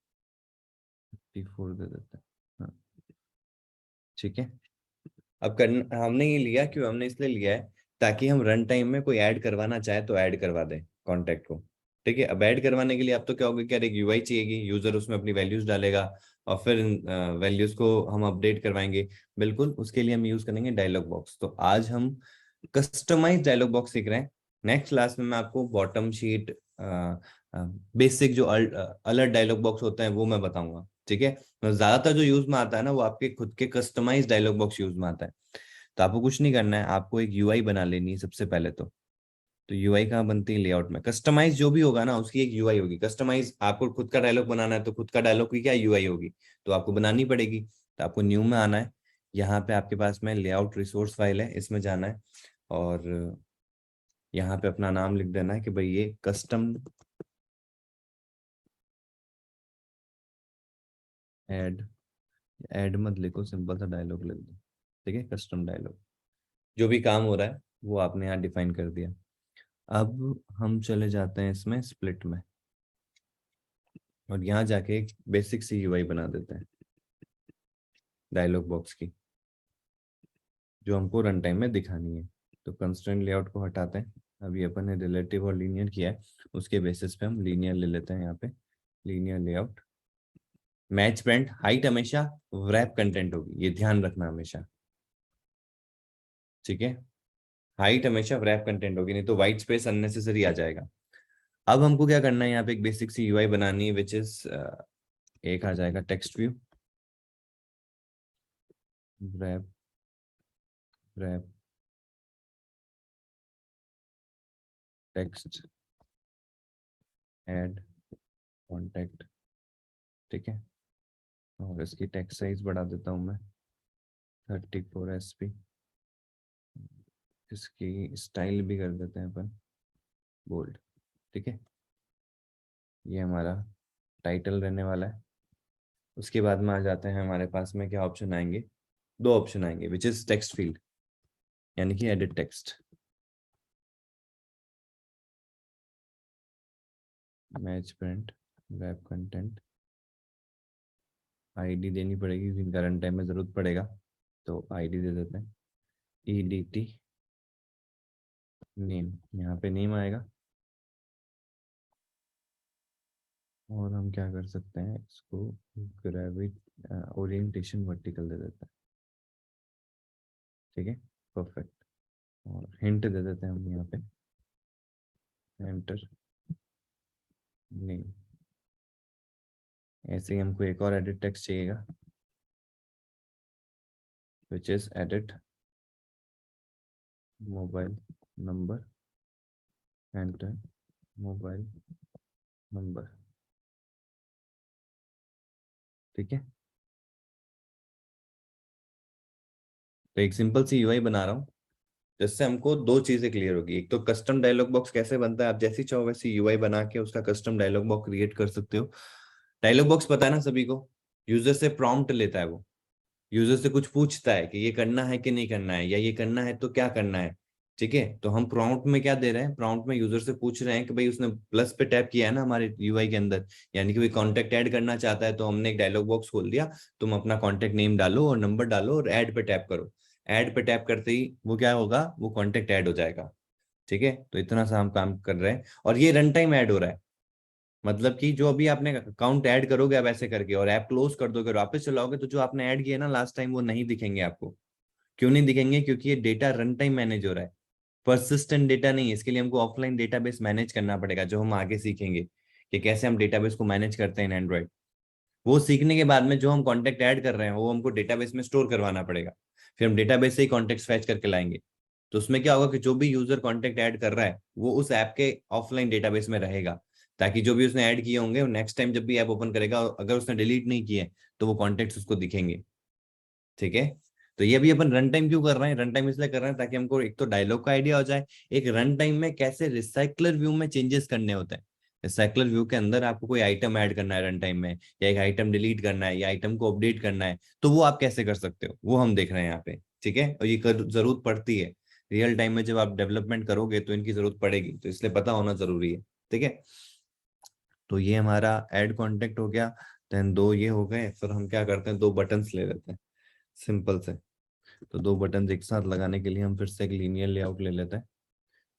54 दे देते हैं। हाँ ठीक है, अब करना हमने ये लिया क्यों, हमने इसलिए लिया है ताकि हम रन टाइम में कोई ऐड करवाना चाहे तो ऐड करवा दें कॉन्टैक्ट को। ठीक है, अब ऐड करवाने के लिए अब तो क्या होगा, क्या एक यूआई चाहिएगी, यूजर उसमें अपनी वैल्यूज डालेगा और फिर वैल्यूज को हम अपडेट करवाएंगे। बिल्कुल, उसके लिए हम यूज करेंगे डायलॉग बॉक्स। तो आज हम कस्टमाइज डायलॉग बॉक्स सीख रहे हैं। नेक्स्ट क्लास में मैं आपको बॉटम शीट बेसिक जो अलर्ट डायलॉग बॉक्स होता है वो मैं बताऊंगा। ठीक है, ज्यादातर जो यूज में आता है ना वो आपके खुद के कस्टमाइज डायलॉग बॉक्स यूज में आता है। तो आपको कुछ नहीं करना है, आपको एक यूआई बना लेनी है सबसे पहले तो यूआई कहाँ बनती है, लेआउट में। कस्टमाइज जो भी होगा ना उसकी एक यूआई होगी। कस्टमाइज आपको खुद का डायलॉग बनाना है तो खुद का डायलॉग की क्या यूआई होगी, तो आपको बनानी पड़ेगी। तो आपको न्यू में आना है, यहाँ पे आपके पास में लेआउट रिसोर्स फाइल है, इसमें जाना है और यहाँ पे अपना नाम लिख देना है कि भाई ये कस्टम ऐड, ऐड मत लिखो, सिंपल सा डायलॉग लिख दो। ठीक है, कस्टम डायलॉग, जो भी काम हो रहा है वो आपने यहाँ डिफाइन कर दिया। अब हम चले जाते हैं इसमें स्प्लिट में और यहाँ जाके एक बेसिक सी यूआई बना देते हैं डायलॉग बॉक्स की, जो हमको रन टाइम में दिखानी है। तो कंस्ट्रेंट लेआउट को हटाते हैं, अभी अपन ने रिलेटिव और लीनियर किया है, उसके बेसिस पे हम लीनियर ले लेते हैं। यहाँ पे linear layout, match brand, height हमेशा wrap कंटेंट होगी, ये ध्यान रखना हमेशा। ठीक है, हाइट हमेशा wrap कंटेंट होगी, नहीं तो व्हाइट स्पेस अननेसेसरी आ जाएगा। अब हमको क्या करना है, यहाँ पे एक बेसिक सी यूआई बनानी है, विच इज एक आ जाएगा text view, wrap wrap text add contact. ठीक है, और इसकी टेक्स्ट साइज बढ़ा देता हूँ मैं 34 SP। इसकी स्टाइल भी कर देते हैं अपन बोल्ड। ठीक है, ये हमारा टाइटल रहने वाला है। उसके बाद में आ जाते हैं, हमारे पास में क्या ऑप्शन आएंगे, दो ऑप्शन आएंगे, विच इज टेक्स्ट फील्ड, यानी कि edit text. Match print web content, ID देनी पड़ेगी क्योंकि करंट टाइम में जरूरत पड़ेगा, तो आईडी दे देते हैं, EDT नेम, यहाँ पे नेम आएगा। और हम क्या कर सकते हैं, इसको ग्रेविट ओरिएंटेशन वर्टिकल दे देते हैं, ठीक है, परफेक्ट। और हिंट दे देते हैं हम यहाँ पे, एंटर नेम। ऐसे ही हमको एक और एडिट टेक्स्ट चाहिएगा, which is edit mobile number, enter mobile number, ठीक है। तो एक सिंपल सी यूआई बना रहा हूँ जिससे हमको दो चीजें क्लियर होगी। एक तो कस्टम डायलॉग बॉक्स कैसे बनता है, आप जैसी चाहो वैसी यूआई बना के उसका कस्टम डायलॉग बॉक्स क्रिएट कर सकते हो। डायलॉग बॉक्स पता है ना सभी को, यूजर से प्रॉम्प्ट लेता है, वो यूजर से कुछ पूछता है कि ये करना है कि नहीं करना है, या ये करना है तो क्या करना है, ठीक है। तो हम प्रॉम्प्ट में क्या दे रहे हैं, प्रॉम्प्ट में यूजर से पूछ रहे हैं कि भाई उसने प्लस पे टैप किया है ना हमारे यूआई के अंदर, यानी कि भाई कॉन्टेक्ट ऐड करना चाहता है, तो हमने एक डायलॉग बॉक्स खोल दिया, तुम अपना कॉन्टेक्ट नेम डालो और नंबर डालो और ऐड पे टैप करो। ऐड पे टैप करते ही वो क्या होगा, वो कॉन्टेक्ट ऐड हो जाएगा, ठीक है। तो इतना सा हम काम कर रहे हैं और ये रन टाइम ऐड हो रहा है। मतलब कि जो अभी आपने अकाउंट ऐड करोगे आप ऐसे करके और ऐप क्लोज कर दोगे और वापस चलाओगे, तो जो आपने ऐड किया ना लास्ट टाइम वो नहीं दिखेंगे आपको। क्यों नहीं दिखेंगे, क्योंकि ये डेटा रन टाइम मैनेज हो रहा है, परसिस्टेंट डेटा नहीं है। इसके लिए हमको ऑफलाइन डेटाबेस मैनेज करना पड़ेगा, जो हम आगे सीखेंगे कि कैसे हम डेटाबेस को मैनेज करते हैं एंड्रॉइड। वो सीखने के बाद में जो हम कॉन्टेक्ट ऐड कर रहे हैं वो हमको डेटाबेस में स्टोर करवाना पड़ेगा, फिर हम डेटाबेस से ही कॉन्टेक्ट फैच करके लाएंगे। तो उसमें क्या होगा कि जो भी यूजर कॉन्टेक्ट ऐड कर रहा है वो उस ऐप के ऑफलाइन डेटाबेस में रहेगा, ताकि जो भी उसने ऐड किए होंगे नेक्स्ट टाइम जब भी ऐप ओपन करेगा, अगर उसने डिलीट नहीं किए तो वो कॉन्टेक्ट उसको दिखेंगे, ठीक है। तो ये भी अपन रन टाइम क्यों कर रहे हैं, रन टाइम इसलिए कर रहे हैं ताकि हमको एक तो डायलॉग का आइडिया हो जाए, एक रन टाइम में कैसे रिसाइकलर व्यू में चेंजेस करने होते हैं। रिसाइकलर व्यू के अंदर आपको कोई आइटम ऐड करना है रन टाइम में, या एक आइटम डिलीट करना है, या आइटम को अपडेट करना है, तो वो आप कैसे कर सकते हो वो हम देख रहे हैं यहाँ पे, ठीक है। और ये जरूरत पड़ती है रियल टाइम में, जब आप डेवलपमेंट करोगे तो इनकी जरूरत पड़ेगी, तो इसलिए पता होना जरूरी है, ठीक है। तो ये हमारा ऐड कॉन्टेक्ट हो गया, देन दो ये हो गए, फिर हम क्या करते हैं, दो बटन्स ले लेते हैं सिंपल से। तो दो बटन एक साथ लगाने के लिए हम फिर से एक लीनियर लेआउट ले लेते हैं,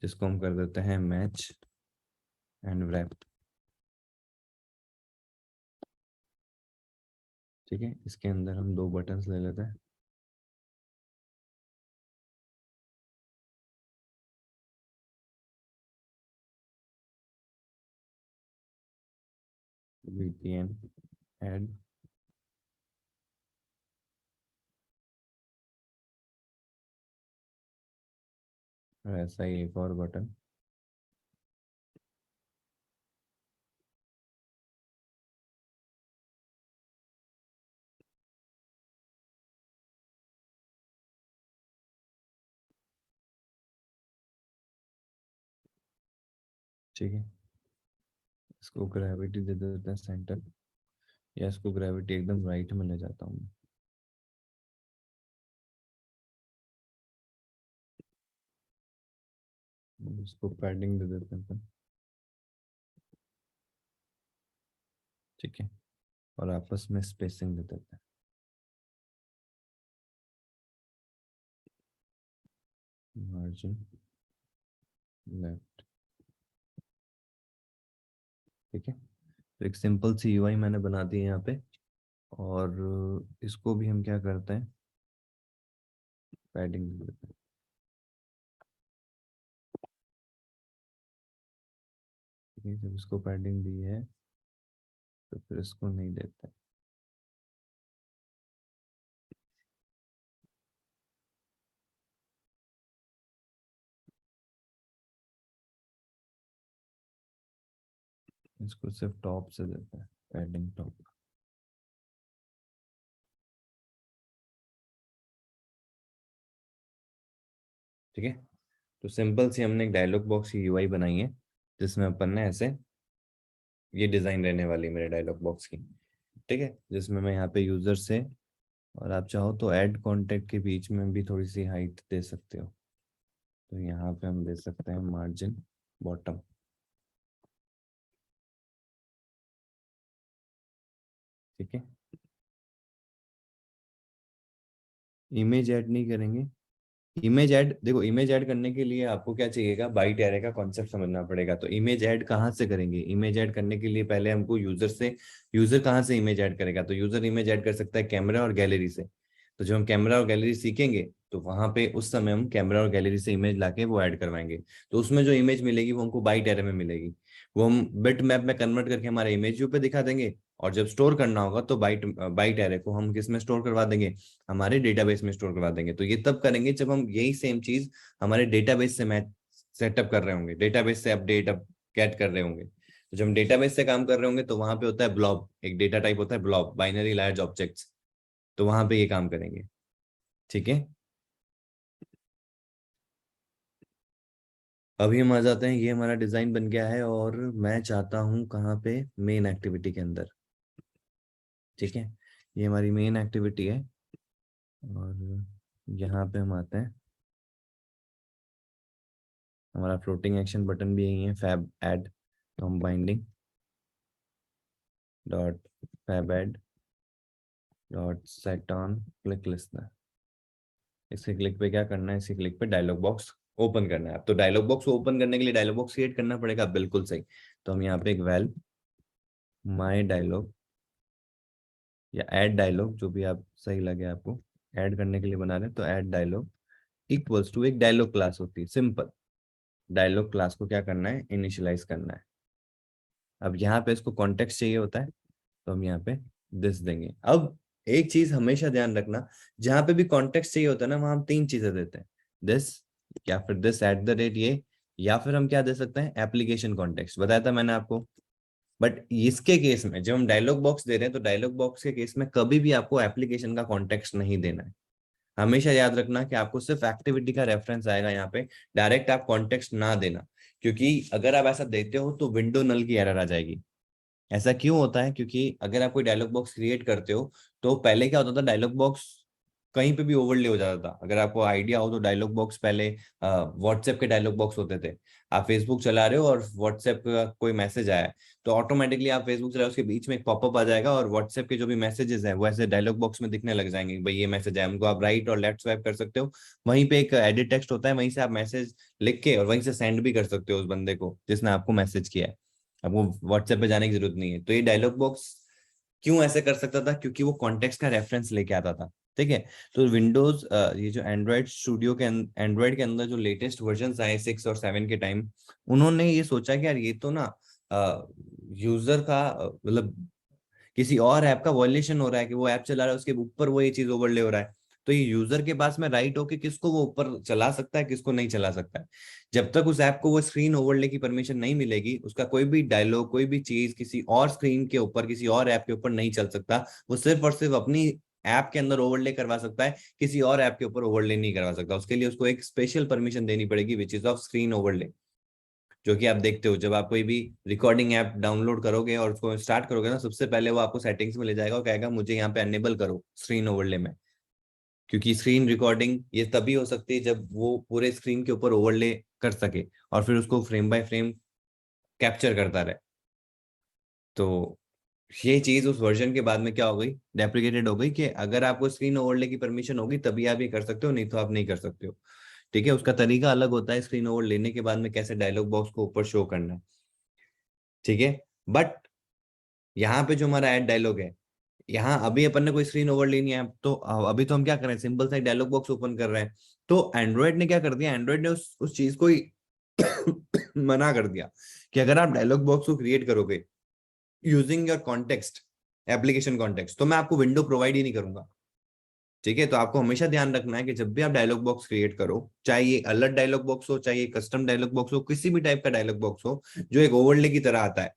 जिसको हम कर देते हैं मैच एंड wrap, ठीक है। इसके अंदर हम दो बटन्स ले लेते हैं, VPN ऐड, और ऐसा ही एक और बटन, ठीक है। इसको ग्रेविटी दे देते हैं सेंटर, या इसको ग्रेविटी एकदम राइट में ले जाता हूँ मैं। इसको पैडिंग दे देते हैं अपन, ठीक है। और आपस में स्पेसिंग दे देते हैं, मार्जिन लेफ्ट, ठीक है। तो एक सिंपल सी यूआई मैंने बना दी है यहाँ पे, और इसको भी हम क्या करते हैं, पैडिंग दे देते हैं, ठीक है। जब इसको पैडिंग दी है तो फिर इसको नहीं देते, इसको सिर्फ टॉप से देते हैं, पैडिंग टॉप, ठीक है। तो सिंपल सी हमने एक डायलॉग बॉक्स की यूआई बनाई है, जिसमें अपन ने ऐसे ये डिजाइन रहने वाली है मेरे डायलॉग बॉक्स की, ठीक है। जिसमें मैं यहाँ पे यूजर से, और आप चाहो तो ऐड कॉन्टेक्ट के बीच में भी थोड़ी सी हाइट दे सकते हो, तो यहाँ पे हम दे सकते हैं मार्जिन बॉटम, ठीक है, इमेज ऐड नहीं करेंगे। इमेज ऐड, देखो इमेज ऐड करने के लिए आपको क्या चाहिएगा, बाइट एरे का कॉन्सेप्ट समझना पड़ेगा। तो इमेज ऐड कहाँ से करेंगे, इमेज ऐड करने के लिए पहले हमको यूजर से, यूजर कहाँ से इमेज ऐड करेगा, तो यूजर इमेज ऐड कर सकता है कैमरा और गैलरी से। तो जब हम कैमरा और गैलरी सीखेंगे तो वहां पे उस समय हम कैमरा और गैलरी से इमेज लाके वो ऐड करवाएंगे। तो उसमें जो इमेज मिलेगी वो हमको बाइट एरे में मिलेगी, वो हम बिट मैप में कन्वर्ट करके हमारे इमेज व्यू पे दिखा देंगे। और जब स्टोर करना होगा तो बाइट एरे को हम किस में स्टोर करवा देंगे, हमारे डेटाबेस में स्टोर करवा देंगे। तो ये तब करेंगे जब हम यही सेम चीज हमारे डेटाबेस से मैच सेटअप कर रहे होंगे, डेटाबेस से अपडेट अप गेट कर रहे होंगे। तो जब हम डेटाबेस से काम कर रहे होंगे तो वहां पे होता है ब्लॉब, एक डेटा टाइप होता है ब्लॉब, बाइनरी लार्ज ऑब्जेक्ट्स। तो वहां पे ये काम करेंगे। ठीक है, अभी हम आ जाते हैं, ये हमारा डिजाइन बन गया है और मैं चाहता हूं कहाँ पे, मेन एक्टिविटी के अंदर। ठीक है, ये हमारी मेन एक्टिविटी है और यहाँ पे हम आते हैं, हमारा फ्लोटिंग एक्शन बटन भी यही है, फैब ऐड। तो हम binding dot fab add dot set on click listener, इसके क्लिक पे क्या करना है, इसी क्लिक पे डायलॉग बॉक्स ओपन करना है। अब तो डायलॉग बॉक्स ओपन करने के लिए डायलॉग बॉक्स क्रिएट करना पड़ेगा, बिल्कुल सही। तो हम यहाँ पे एक वैल माई डायलॉग या ऐड डायलॉग, जो भी आप सही लगे आपको, ऐड करने के लिए बना रहे हैं तो ऐड डायलॉग इक्वल्स टू एक डायलॉग क्लास होती है, सिंपल। डायलॉग क्लास को क्या करना है, इनिशियलाइज करना है। अब यहाँ पे इसको कॉन्टेक्स्ट चाहिए होता है तो हम यहाँ पे दिस देंगे। अब एक चीज हमेशा ध्यान रखना, जहां पे भी कॉन्टेक्स्ट चाहिए होता है ना, वहां हम तीन चीजें देते हैं, दिस या फिर दिस एट द रेट ये, या फिर हम क्या दे सकते हैं, एप्लीकेशन कॉन्टेक्स्ट, बताया था मैंने आपको। बट इसके केस में जब हम डायलॉग बॉक्स दे रहे हैं तो डायलॉग बॉक्स के केस में कभी भी आपको एप्लीकेशन का कॉन्टेक्स्ट नहीं देना है। हमेशा याद रखना कि आपको सिर्फ एक्टिविटी का रेफरेंस आएगा यहाँ पे, डायरेक्ट आप कॉन्टेक्स्ट ना देना, क्योंकि अगर आप ऐसा देते हो तो विंडो नल की एरर आ जाएगी। ऐसा क्यों होता है, क्योंकि अगर आप कोई डायलॉग बॉक्स क्रिएट करते हो तो पहले क्या होता था, डायलॉग बॉक्स कहीं पे भी ओवरले हो जाता था। अगर आपको आइडिया हो तो डायलॉग बॉक्स पहले व्हाट्सएप के डायलॉग बॉक्स होते थे। आप फेसबुक चला रहे हो और व्हाट्सएप का कोई मैसेज आया है तो ऑटोमेटिकली आप फेसबुक चला रहे हो, उसके बीच में एक पॉपअप आ जाएगा और व्हाट्सएप के जो भी मैसेजेस है वो ऐसे डायलॉग बॉक्स में दिखने लग जाएंगे, भाई ये मैसेज है, हमको आप राइट और लेफ्ट स्वाइप कर सकते हो। वहीं पे एक एडिट टेक्स्ट होता है, वहीं से आप मैसेज लिख के और वहीं से सेंड भी कर सकते हो उस बंदे को जिसने आपको मैसेज किया है। आपको व्हाट्सएप पे जाने की जरूरत नहीं है। तो ये डायलॉग बॉक्स क्यों ऐसे कर सकता था, क्योंकि वो कॉन्टेक्स्ट का रेफरेंस लेके आता था। ठीक है, तो विंडोज ये जो एंड्रॉयड स्टूडियो के एंड्रॉयड के अंदर जो लेटेस्ट वर्जन आए 6 और 7 के टाइम, उन्होंने ये सोचा कि यार ये तो ना यूजर का मतलब किसी और ऐप का वॉयलेशन हो रहा है, कि वो ऐप चला रहा है उसके ऊपर वो ये चीज ओवरले हो रहा है। तो ये यूजर के पास में राइट हो कि किसको वो ऊपर चला सकता है, किसको नहीं चला सकता है। जब तक उस ऐप को वो स्क्रीन ओवरले की परमिशन नहीं मिलेगी, उसका कोई भी डायलॉग, कोई भी चीज किसी और स्क्रीन के ऊपर, किसी और ऐप के ऊपर नहीं चल सकता। वो सिर्फ और सिर्फ अपनी ऐप के अंदर ओवरले करवा सकता है, किसी और ऐप के ऊपर ओवरले नहीं करवा सकता। उसके लिए उसको एक स्पेशल परमिशन देनी पड़ेगी, which is of screen overlay. जो कि आप देखते हो जब आप कोई भी रिकॉर्डिंग ऐप डाउनलोड करोगे और उसको स्टार्ट करोगे ना, सबसे पहले वो आपको सेटिंग्स में ले जाएगा और कहेगा मुझे यहाँ पे एनेबल करो स्क्रीन ओवरले में। क्योंकि स्क्रीन रिकॉर्डिंग ये तभी हो सकती है जब वो पूरे स्क्रीन के ऊपर ओवरले कर सके और फिर उसको फ्रेम बाय फ्रेम कैप्चर करता रहे। तो ये चीज उस वर्जन के बाद में क्या हो गई, डेप्रिकेटेड हो गई, कि अगर आपको स्क्रीन ओवरले की परमिशन होगी तभी आप ये कर सकते हो, नहीं तो आप नहीं कर सकते हो। ठीक है, उसका तरीका अलग होता है स्क्रीन ओवर लेने के बाद में कैसे डायलॉग बॉक्स को ऊपर शो करना है। ठीक है, बट यहाँ पे जो हमारा ऐड डायलॉग है, यहाँ अभी अपन ने कोई स्क्रीन ओवर लेनी है तो अभी तो हम क्या कर रहे हैं, सिंपल सा डायलॉग बॉक्स ओपन कर रहे हैं। तो एंड्रॉयड ने क्या कर दिया, एंड्रॉयड ने उस चीज को ही मना कर दिया कि अगर आप डायलॉग बॉक्स को क्रिएट करोगे using your context, application context, तो मैं आपको विंडो प्रोवाइड ही नहीं करूंगा। ठीक है, तो आपको हमेशा ध्यान रखना है कि जब भी आप डायलॉग बॉक्स क्रिएट करो, चाहे ये अलर्ट डायलॉग बॉक्स हो, चाहे ये कस्टम डायलॉग बॉक्स हो, किसी भी टाइप का डायलॉग बॉक्स हो जो एक ओवरले की तरह आता है,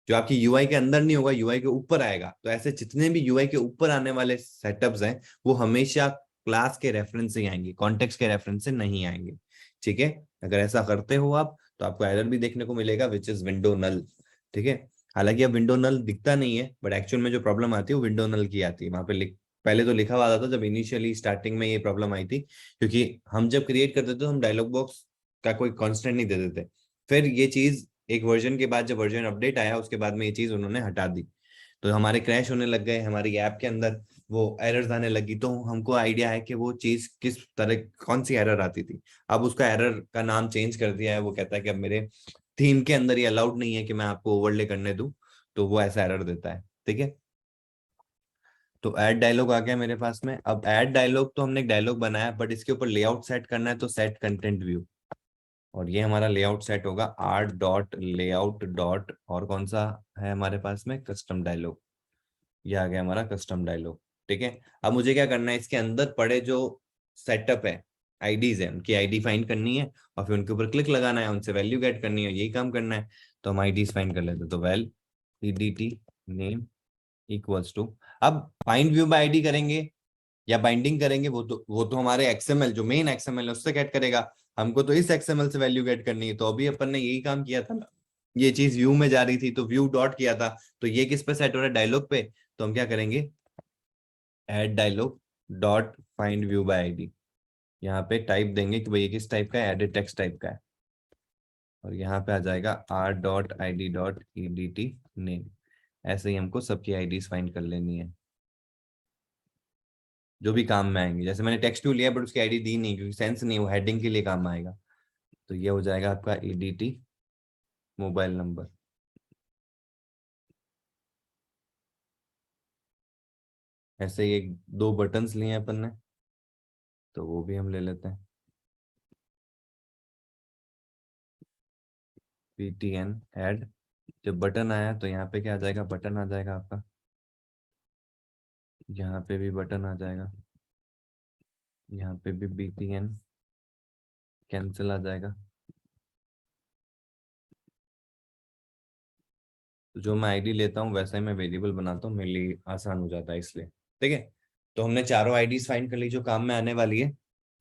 जो आपकी यूआई के अंदर नहीं होगा, यूआई के ऊपर आएगा। तो ऐसे जितने भी यूआई के ऊपर आने वाले सेटअप्स हैं वो हमेशा क्लास के रेफरेंस से आएंगे, कॉन्टेक्स्ट के रेफरेंस से नहीं आएंगे। ठीक है, अगर ऐसा करते हो आप तो आपको एरर भी देखने को मिलेगा, विच इज विंडो नल। ठीक है, हालांकि अब विंडो नल दिखता नहीं है, बट एक्चुअल में जो प्रॉब्लम आती है वो विंडो नल की आती है। वहां पे पहले तो लिखा हुआ आता था जब इनिशियली स्टार्टिंग में ये प्रॉब्लम आई थी, क्योंकि हम जब क्रिएट करते थे तो हम डायलॉग बॉक्स का कोई कॉन्स्टेंट नहीं देते थे। फिर ये चीज एक वर्जन के बाद, जब वर्जन अपडेट आया उसके बाद में ये चीज उन्होंने हटा दी। तो हमारे क्रैश होने लग गए, हमारी ऐप के अंदर वो एरर्स आने लगी, तो हमको आइडिया है कि वो चीज किस तरह, कौन सी एरर आती थी। अब उसका एरर का नाम चेंज कर दिया है, वो कहता है कि अब मेरे थीम के अंदर ये अलाउड नहीं है कि मैं आपको ओवरले करने दूं, तो वो ऐसा एरर देता है। ठीक है, तो ऐड डायलॉग आ गया मेरे पास में। अब ऐड डायलॉग, तो हमने एक डायलॉग बनाया, बट इसके ऊपर लेआउट सेट करना है, तो सेट कंटेंट व्यू, और ये हमारा लेआउट सेट होगा आर डॉट लेआउट डॉट, और कौन सा है हमारे पास में, कस्टम डायलॉग। ये आ गया हमारा कस्टम डायलॉग। ठीक है, अब मुझे क्या करना है, इसके अंदर पड़े जो सेटअप है, आईडीज है, उनकी आईडी फाइंड करनी है, और फिर उनके ऊपर क्लिक लगाना है, उनसे वैल्यू गेट करनी है, यही काम करना है। तो हम आईडीज फाइंड कर लेते हैं, तो val EDT name equals to, अब फाइंड व्यू बाय आईडी करेंगे या बाइंडिंग करेंगे, वो तो हमारे एक्सएमएल, जो मेन एक्सएमएल है, उससे गेट करेगा। हमको तो इस एक्सएमएल से वैल्यू गेट करनी है, तो अभी अपन ने यही काम किया था ना, ये चीज व्यू में जा रही थी तो व्यू डॉट किया था, तो ये किस पे सेट हो रहा है, डायलॉग पे। तो हम क्या करेंगे, add dialog dot find view by ID, यहाँ पे टाइप देंगे कि भाई ये किस टाइप का है, एडिट टेक्स्ट टाइप का है, और यहाँ पे आ जाएगा R dot I D dot E D T name. ऐसे ही हमको सबकी आईडीज फाइंड कर लेनी है जो भी काम में आएंगे। जैसे मैंने टेक्स्ट व्यू लिया बट उसकी आईडी दी नहीं, क्योंकि सेंस नहीं, वो हेडिंग के लिए काम आएगा। तो ये हो जाएगा आपका ईडीटी मोबाइल नंबर। ऐसे ही एक दो बटन्स लिए अपन ने, तो वो भी हम ले लेते हैं, ptn ऐड। जब बटन आया तो यहाँ पे क्या आ जाएगा, बटन आ जाएगा आपका, यहाँ पे भी बटन आ जाएगा, यहाँ पे भी btn कैंसिल आ जाएगा। तो जो मैं आईडी लेता हूँ वैसा ही मैं वेरिएबल बनाता हूँ, मेरे लिए आसान हो जाता है इसलिए। ठीक है, तो हमने चारों आईडीज फाइंड कर ली जो काम में आने वाली है।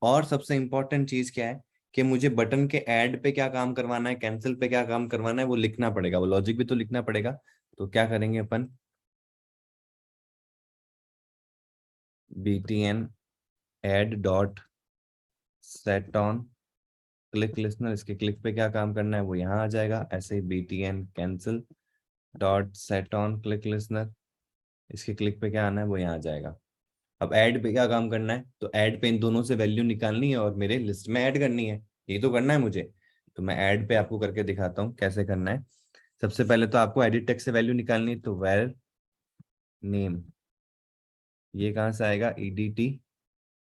और सबसे इंपॉर्टेंट चीज क्या है कि मुझे बटन के ऐड पे क्या काम करवाना है, कैंसिल पे क्या काम करवाना है, वो लिखना पड़ेगा, वो लॉजिक भी तो लिखना पड़ेगा। तो क्या करेंगे अपन, btn add dot set on click listener, इसके क्लिक पे क्या काम करना है वो यहाँ आ जाएगा। ऐसे ही btn cancel dot set on click listener, इसके क्लिक पे क्या आना है वो यहाँ आ जाएगा। अब ऐड पे क्या काम करना है, तो ऐड पे इन दोनों से वैल्यू निकालनी है और मेरे लिस्ट में ऐड करनी है, ये तो करना है मुझे। तो मैं ऐड पे आपको करके दिखाता हूँ कैसे करना है। सबसे पहले तो आपको एडिट टेक्स्ट से वैल्यू निकालनी है, तो वेर नेम, ये कहाँ से आएगा, EDT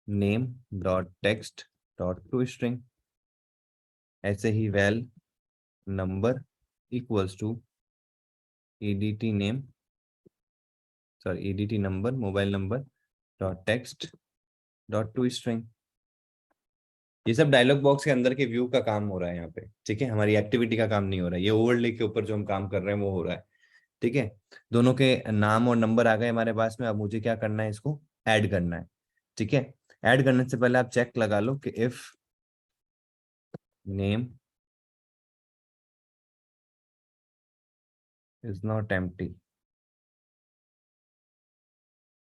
name dot text dot to string. ऐसे ही well number equals to EDT name, sorry EDT number mobile number dot text dot to string. ये सब डायलॉग बॉक्स के अंदर के व्यू का काम हो रहा है यहाँ पे। ठीक है, हमारी एक्टिविटी का काम नहीं हो रहा है, ये ओवरले के ऊपर जो हम काम कर रहे हैं वो हो रहा है। ठीक है, दोनों के नाम और नंबर आ गए हमारे पास में। अब मुझे क्या करना है, इसको ऐड करना है। ठीक है, ऐड करने से पहले आप चेक लगा लो कि if name is not empty,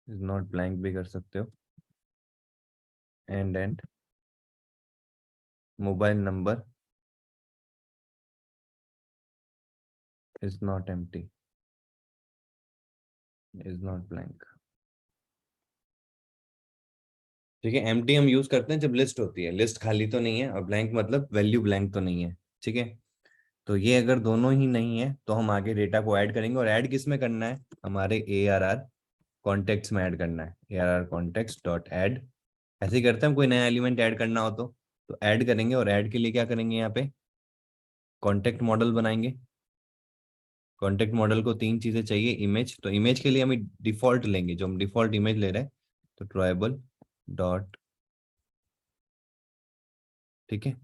is not blank भी कर सकते हो, and mobile number is not empty, is not blank. ठीक है, एम्प्टी हम यूज करते हैं जब लिस्ट होती है, लिस्ट खाली तो नहीं है, और ब्लैंक मतलब वैल्यू ब्लैंक तो नहीं है। ठीक है, तो ये अगर दोनों ही नहीं है तो हम आगे डेटा को ऐड करेंगे, और ऐड किस में करना है, हमारे ARR कॉन्टेक्ट्स में ऐड करना है, ARR कॉन्टेक्ट्स डॉट ऐड। ऐसे ही करते हैं, हम कोई नया एलिमेंट ऐड करना हो तो ऐड करेंगे, और ऐड के लिए क्या करेंगे, यहाँ पे कॉन्टेक्ट मॉडल बनाएंगे। कॉन्टेक्ट मॉडल को तीन चीजें चाहिए, इमेज, तो इमेज के लिए हम डिफॉल्ट लेंगे, जो हम डिफॉल्ट इमेज ले रहे हैं, तो ट्राइबल डॉट। ठीक है,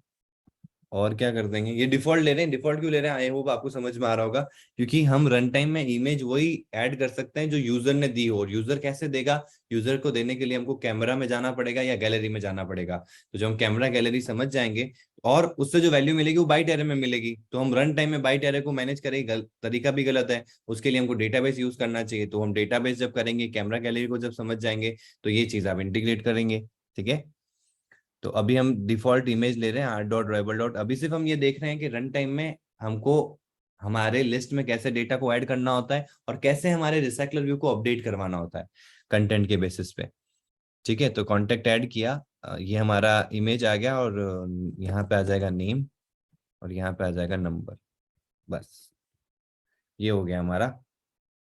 और क्या कर देंगे, ये डिफॉल्ट ले रहे हैं, डिफॉल्ट क्यों ले रहे हैं, आई होप आपको समझ में आ रहा होगा, क्योंकि हम रन टाइम में इमेज वही ऐड कर सकते हैं जो यूजर ने दी हो। और यूजर कैसे देगा, यूजर को देने के लिए हमको कैमरा में जाना पड़ेगा या गैलरी में जाना पड़ेगा। तो जब हम कैमरा गैलरी समझ जाएंगे, और उससे जो वैल्यू मिलेगी वो बाइट एरे में मिलेगी, तो हम रन टाइम में बाइट एरे को मैनेज करेंगे, तरीका भी गलत है। उसके लिए हमको डेटाबेस यूज करना चाहिए, तो हम डेटाबेस जब करेंगे, कैमरा गैलरी को जब समझ जाएंगे, तो ये चीज आप इंटीग्रेट करेंगे। ठीक है, तो अभी हम डिफॉल्ट इमेज ले रहे हैं आर डॉट ड्राइवर डॉट। अभी सिर्फ हम ये देख रहे हैं कि रन टाइम में हमको हमारे लिस्ट में कैसे डेटा को ऐड करना होता है और कैसे हमारे रिसाइकलर व्यू को अपडेट करवाना होता है कंटेंट के बेसिस पे। ठीक है, तो कॉन्टेक्ट ऐड किया, ये हमारा इमेज आ गया और यहाँ पे आ जाएगा नेम और यहाँ पे आ जाएगा नंबर। बस ये हो गया हमारा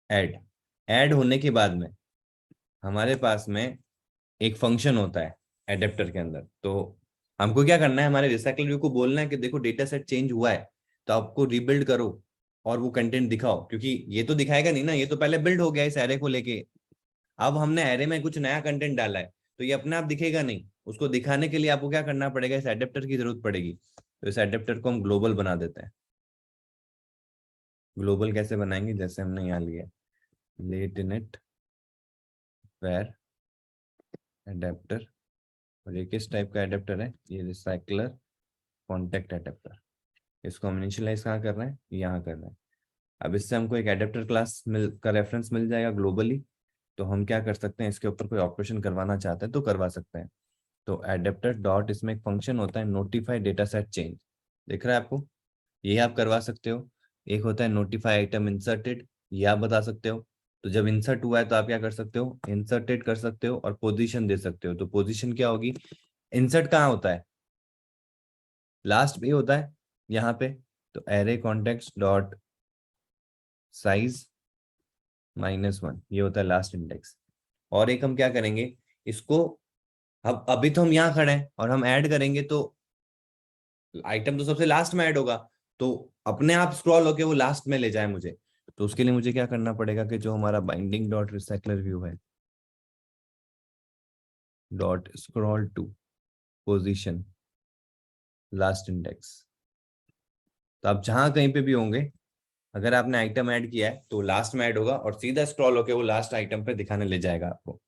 ऐड। ऐड होने के बाद में हमारे पास में एक फंक्शन होता है एडेप्टर के अंदर। तो हमको क्या करना है, हमारे रिसाइकल व्यू को बोलना है कि देखो डेटा सेट चेंज हुआ है तो आपको रिबिल्ड करो और वो कंटेंट दिखाओ, क्योंकि ये तो दिखाएगा नहीं ना, ये तो पहले बिल्ड हो गया इस एरे को लेके। अब हमने एरे में कुछ नया कंटेंट डाला है तो ये अपने आप दिखेगा नहीं, उसको दिखाने के लिए आपको क्या करना पड़ेगा, इस एडेप्टर की जरूरत पड़ेगी। तो इस एडेप्टर को हम ग्लोबल बना देते हैं। ग्लोबल कैसे बनाएंगे, जैसे हमने यहाँ लिया लेट इनिट वेर एडेप्टर, और ये किस टाइप का एडेप्टर है, ये रिसाइकलर कॉन्टेक्ट एडेप्टर। इसको हम इनिशियलाइज कहाँ कर रहे हैं, यहाँ कर रहे हैं। अब इससे हमको एक एडेप्टर क्लास का रेफरेंस मिल जाएगा ग्लोबली। तो हम क्या कर सकते हैं, इसके ऊपर कोई ऑपरेशन करवाना चाहते हैं तो करवा सकते हैं। तो एडेप्टर डॉट, इसमें एक फंक्शन होता है नोटिफाई डेटा सेट चेंज, दिख रहा है आपको, ये आप करवा सकते हो। एक होता है नोटिफाई आइटम इंसर्टेड, ये आप बता सकते हो। तो जब इंसर्ट हुआ है तो आप क्या कर सकते हो, इंसर्टेड कर सकते हो और पोजीशन दे सकते हो। तो पोजीशन क्या होगी, इंसर्ट कहाँ होता है, लास्ट में होता है यहाँ पे। तो एरे कॉन्टेक्स्ट डॉट साइज -1, ये होता है लास्ट इंडेक्स। और एक हम क्या करेंगे इसको, अब अभी तो हम यहाँ खड़े हैं और हम ऐड करेंगे तो आइटम तो सबसे लास्ट में ऐड होगा, तो अपने आप स्क्रॉल होके वो लास्ट में ले जाए मुझे। तो उसके लिए मुझे क्या करना पड़ेगा कि जो हमारा बाइंडिंग डॉट रिसाइकलर व्यू है dot scroll to position last index, तो आप जहां कहीं पे भी होंगे, अगर आपने आइटम ऐड किया है तो लास्ट में ऐड होगा और सीधा स्क्रॉल होके वो लास्ट आइटम पे दिखाने ले जाएगा आपको।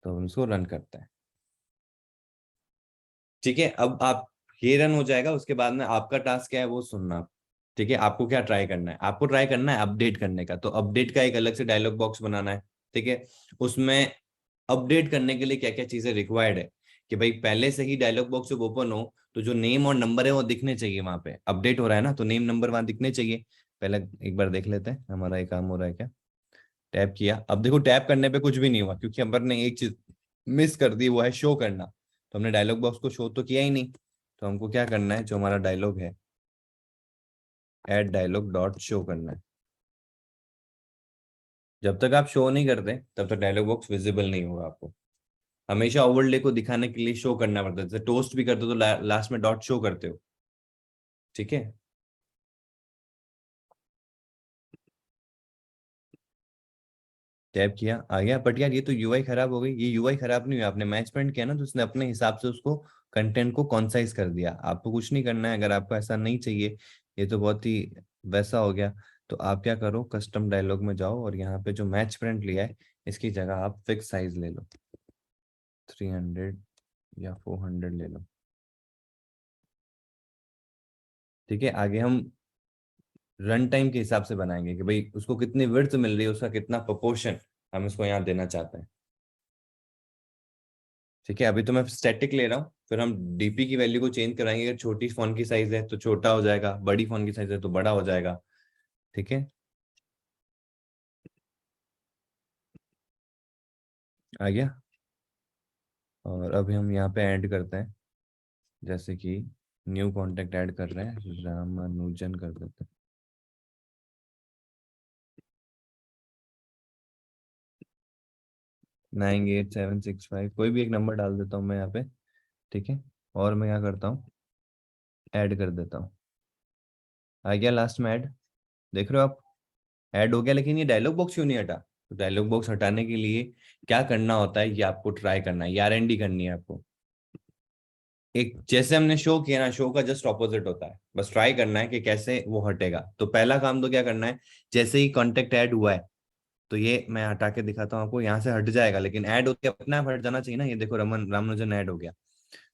तो हम इसको रन करते हैं। ठीक है, अब आप ये रन हो जाएगा, उसके बाद में आपका टास्क क्या है वो सुनना। ठीक है, आपको क्या ट्राई करना है, आपको ट्राई करना है अपडेट करने का। तो अपडेट का एक अलग से डायलॉग बॉक्स बनाना है। ठीक है, उसमें अपडेट करने के लिए क्या क्या चीजें रिक्वायर्ड है कि भाई पहले से ही डायलॉग बॉक्स जब ओपन हो तो जो नेम और नंबर है वो दिखने चाहिए वहां पे। अपडेट हो रहा है ना, तो नेम नंबर वहां दिखने चाहिए। पहले एक बार देख लेते हैं हमारा ये काम हो रहा है क्या। टैप किया, अब देखो टैप करने पे कुछ भी नहीं हुआ क्योंकि हम ने एक चीज मिस कर दी, वो है शो करना। तो हमने डायलॉग बॉक्स को शो तो किया ही नहीं। तो हमको क्या करना है, जो हमारा डायलॉग है ऐड डायलॉग डॉट शो करना है। जब तक आप शो नहीं करते तब तक डायलॉग बॉक्स विजिबल नहीं होगा आपको। हमेशा ओवरले को दिखाने के लिए शो करना पड़ता है। जैसे टोस्ट भी करते हो तो लास्ट में डॉट शो करते हो। ठीक है, टैप किया आ गया। बट यार ये तो यूआई खराब हो गई। ये यूआई खराब नहीं हुई, आपने मैच प्रिंट किया ना तो उसने अपने हिसाब से उसको कंटेंट को कॉन्साइज कर दिया। आपको कुछ नहीं करना है, अगर आपको ऐसा नहीं चाहिए, ये तो बहुत ही वैसा हो गया। तो आप क्या करो, कस्टम डायलॉग में जाओ और यहाँ पे जो मैच प्रिंट लिया है इसकी जगह आप फिक्स साइज ले लो, 300 या 400 ले लो। ठीक है, आगे हम रन टाइम के हिसाब से बनाएंगे कि भाई उसको कितनी विड्थ मिल रही है, उसका कितना प्रोपोर्शन हम इसको यहाँ देना चाहते हैं। ठीक है, अभी तो मैं स्टैटिक ले रहा हूँ, फिर हम डीपी की वैल्यू को चेंज कराएंगे। अगर छोटी फोन की साइज है तो छोटा हो जाएगा, बड़ी फोन की साइज है तो बड़ा हो जाएगा। ठीक है, आ गया। और अभी हम यहाँ पे ऐड करते हैं, जैसे कि न्यू कॉन्टेक्ट ऐड कर रहे हैं, रामानुजन कर देते हैं। नाइन 8 7 6 5 कोई भी एक नंबर डाल देता हूँ मैं यहाँ पे। ठीक है, और मैं क्या करता हूँ, ऐड कर देता हूँ। आ गया लास्ट में ऐड, देख रहे हो आप, ऐड हो गया। लेकिन ये डायलॉग बॉक्स क्यों नहीं हटा, तो डायलॉग बॉक्स हटाने के लिए क्या करना होता है, ये आपको ट्राई करना है, ये R&D करनी है आपको। एक जैसे हमने शो किया ना, शो का जस्ट ऑपोजिट होता है, बस ट्राई करना है कि कैसे वो हटेगा। तो पहला काम तो क्या करना है, जैसे ही कॉन्टेक्ट ऐड हुआ है तो ये मैं हटा के दिखाता हूँ आपको, यहाँ से हट जाएगा। लेकिन ऐड होके अपने आप हट जाना चाहिए ना, ये देखो रामानुजन ऐड हो गया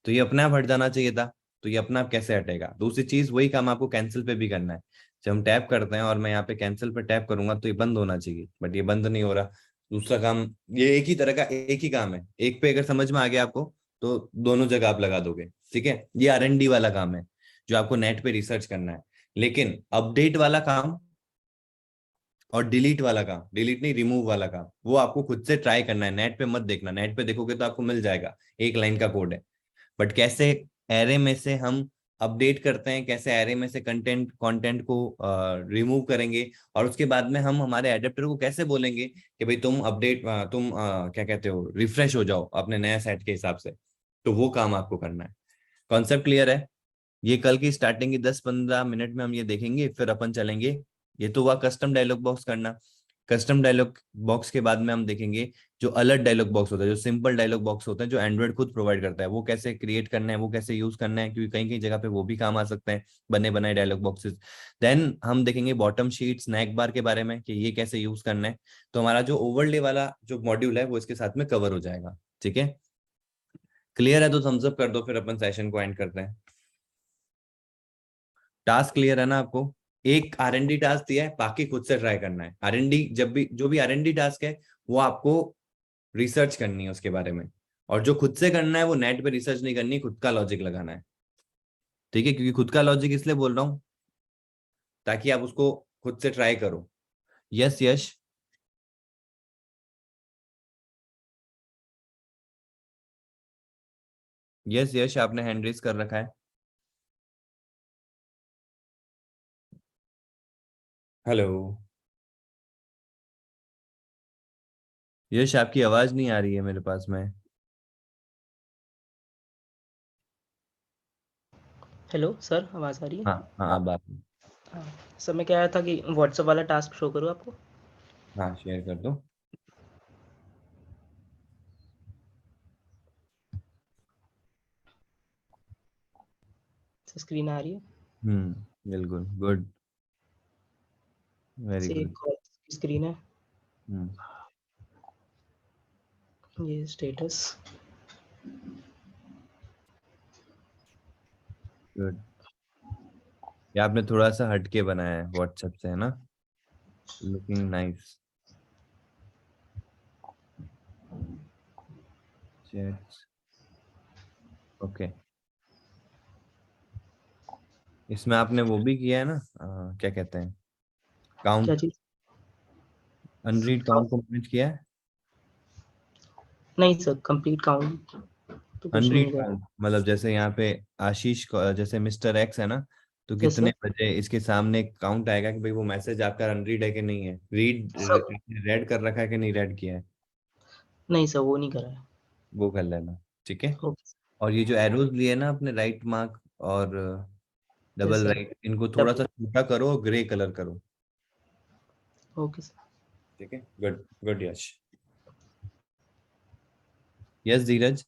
तो ये अपने आप हट जाना चाहिए था। तो ये अपने आप कैसे हटेगा। दूसरी चीज, वही काम आपको कैंसिल पे भी करना है। जब हम टैप करते हैं और मैं यहाँ पे कैंसिल पे टैप करूंगा तो ये बंद होना चाहिए, बट ये बंद नहीं हो रहा। दूसरा काम, ये एक ही तरह का एक ही काम है, एक पे अगर समझ में आ गया आपको तो दोनों जगह आप लगा दोगे। ठीक है, ये R&D वाला काम है जो आपको नेट पे रिसर्च करना है। लेकिन अपडेट वाला काम और डिलीट वाला काम, डिलीट नहीं रिमूव वाला काम, वो आपको खुद से ट्राई करना है। नेट पे मत देखना, नेट पे देखोगे तो आपको मिल जाएगा, एक लाइन का कोड है। बट कैसे एरे में से हम अपडेट करते हैं, कैसे एरे में से कंटेंट कंटेंट को रिमूव करेंगे, और उसके बाद में हम हमारे एडेप्टर को कैसे बोलेंगे कि भाई तुम अपडेट क्या कहते हो, रिफ्रेश हो जाओ अपने नया सेट के हिसाब से, तो वो काम आपको करना है। कॉन्सेप्ट क्लियर है? ये कल की स्टार्टिंग की 10-15 मिनट में हम ये देखेंगे, फिर अपन चलेंगे। ये तो हुआ कस्टम डायलॉग बॉक्स करना। कस्टम डायलॉग बॉक्स के बाद में हम देखेंगे जो अलर्ट डायलॉग बॉक्स होता है, जो सिंपल डायलॉग बॉक्स होता है, जो एंड्रॉइड खुद प्रोवाइड करता है, वो कैसे क्रिएट करना है, वो कैसे यूज करना है, क्योंकि कहीं कहीं जगह पे वो भी काम आ सकते हैं, बने बनाए डायलॉग बॉक्सेस। देन हम देखेंगे बॉटम शीट स्नैक बार के बारे में कि ये कैसे यूज करना है। तो हमारा जो ओवरले वाला जो मॉड्यूल है वो इसके साथ में कवर हो जाएगा। ठीक है, क्लियर है? तो थम्स अप कर दो, फिर अपन सेशन को एंड करते हैं। टास्क क्लियर है ना आपको? एक R&D टास्क दिया है, बाकी खुद से ट्राई करना है। R&D जब भी, जो भी R&D टास्क है वो आपको रिसर्च करनी है उसके बारे में, और जो खुद से करना है वो नेट पे रिसर्च नहीं करनी, खुद का लॉजिक लगाना है। ठीक है, क्योंकि खुद का लॉजिक इसलिए बोल रहा हूँ ताकि आप उसको खुद से ट्राई करो। यस यश, यस यश, आपने हैंड रेज कर रखा है। हेलो यश, आपकी आवाज नहीं आ रही है मेरे पास में। हेलो सर, आवाज़ आ रही है? हाँ हाँ, अब आप। हाँ सर, मैं कह रहा था कि व्हाट्सएप वाला टास्क शो करूँ आपको? हाँ, शेयर कर दो। स्क्रीन आ रही है? बिल्कुल, गुड, वेरी से गुड। एक और स्क्रीन है, हम्म, ये स्टेटस। गुड। ये आपने थोड़ा सा हटके बनाया है व्हाट्सएप से, है ना? Looking nice. Chats, okay. इसमें आपने वो भी किया है ना, क्या कहते हैं, क्या काउंट, चीज़? अनरीड काउंट को मैनेज किया है? नहीं सर, कंप्लीट काउंट तो कुछ नहीं अनरीड होगा। काउंट मतलब जैसे यहाँ पे आशीष को, जैसे मिस्टर एक्स है ना, तो यस कितने सर। बजे इसके सामने काउंट आएगा कि भाई वो मैसेज आपका अनरीड है कि नहीं है, रीड सर रेड कर रखा है कि नहीं रेड किया है, नहीं सर, वो नहीं करा है। वो कर लेना। ठीक है, ओके। और ये जो एरोज लिए ना अपने, राइट मार्क और यस डबल सर। राइट, इनको थोड़ा डबल। सा छोटा करो और ग्रे कलर करो। Okay sir. ठीक है, गुड गुड यश। यस धीरज।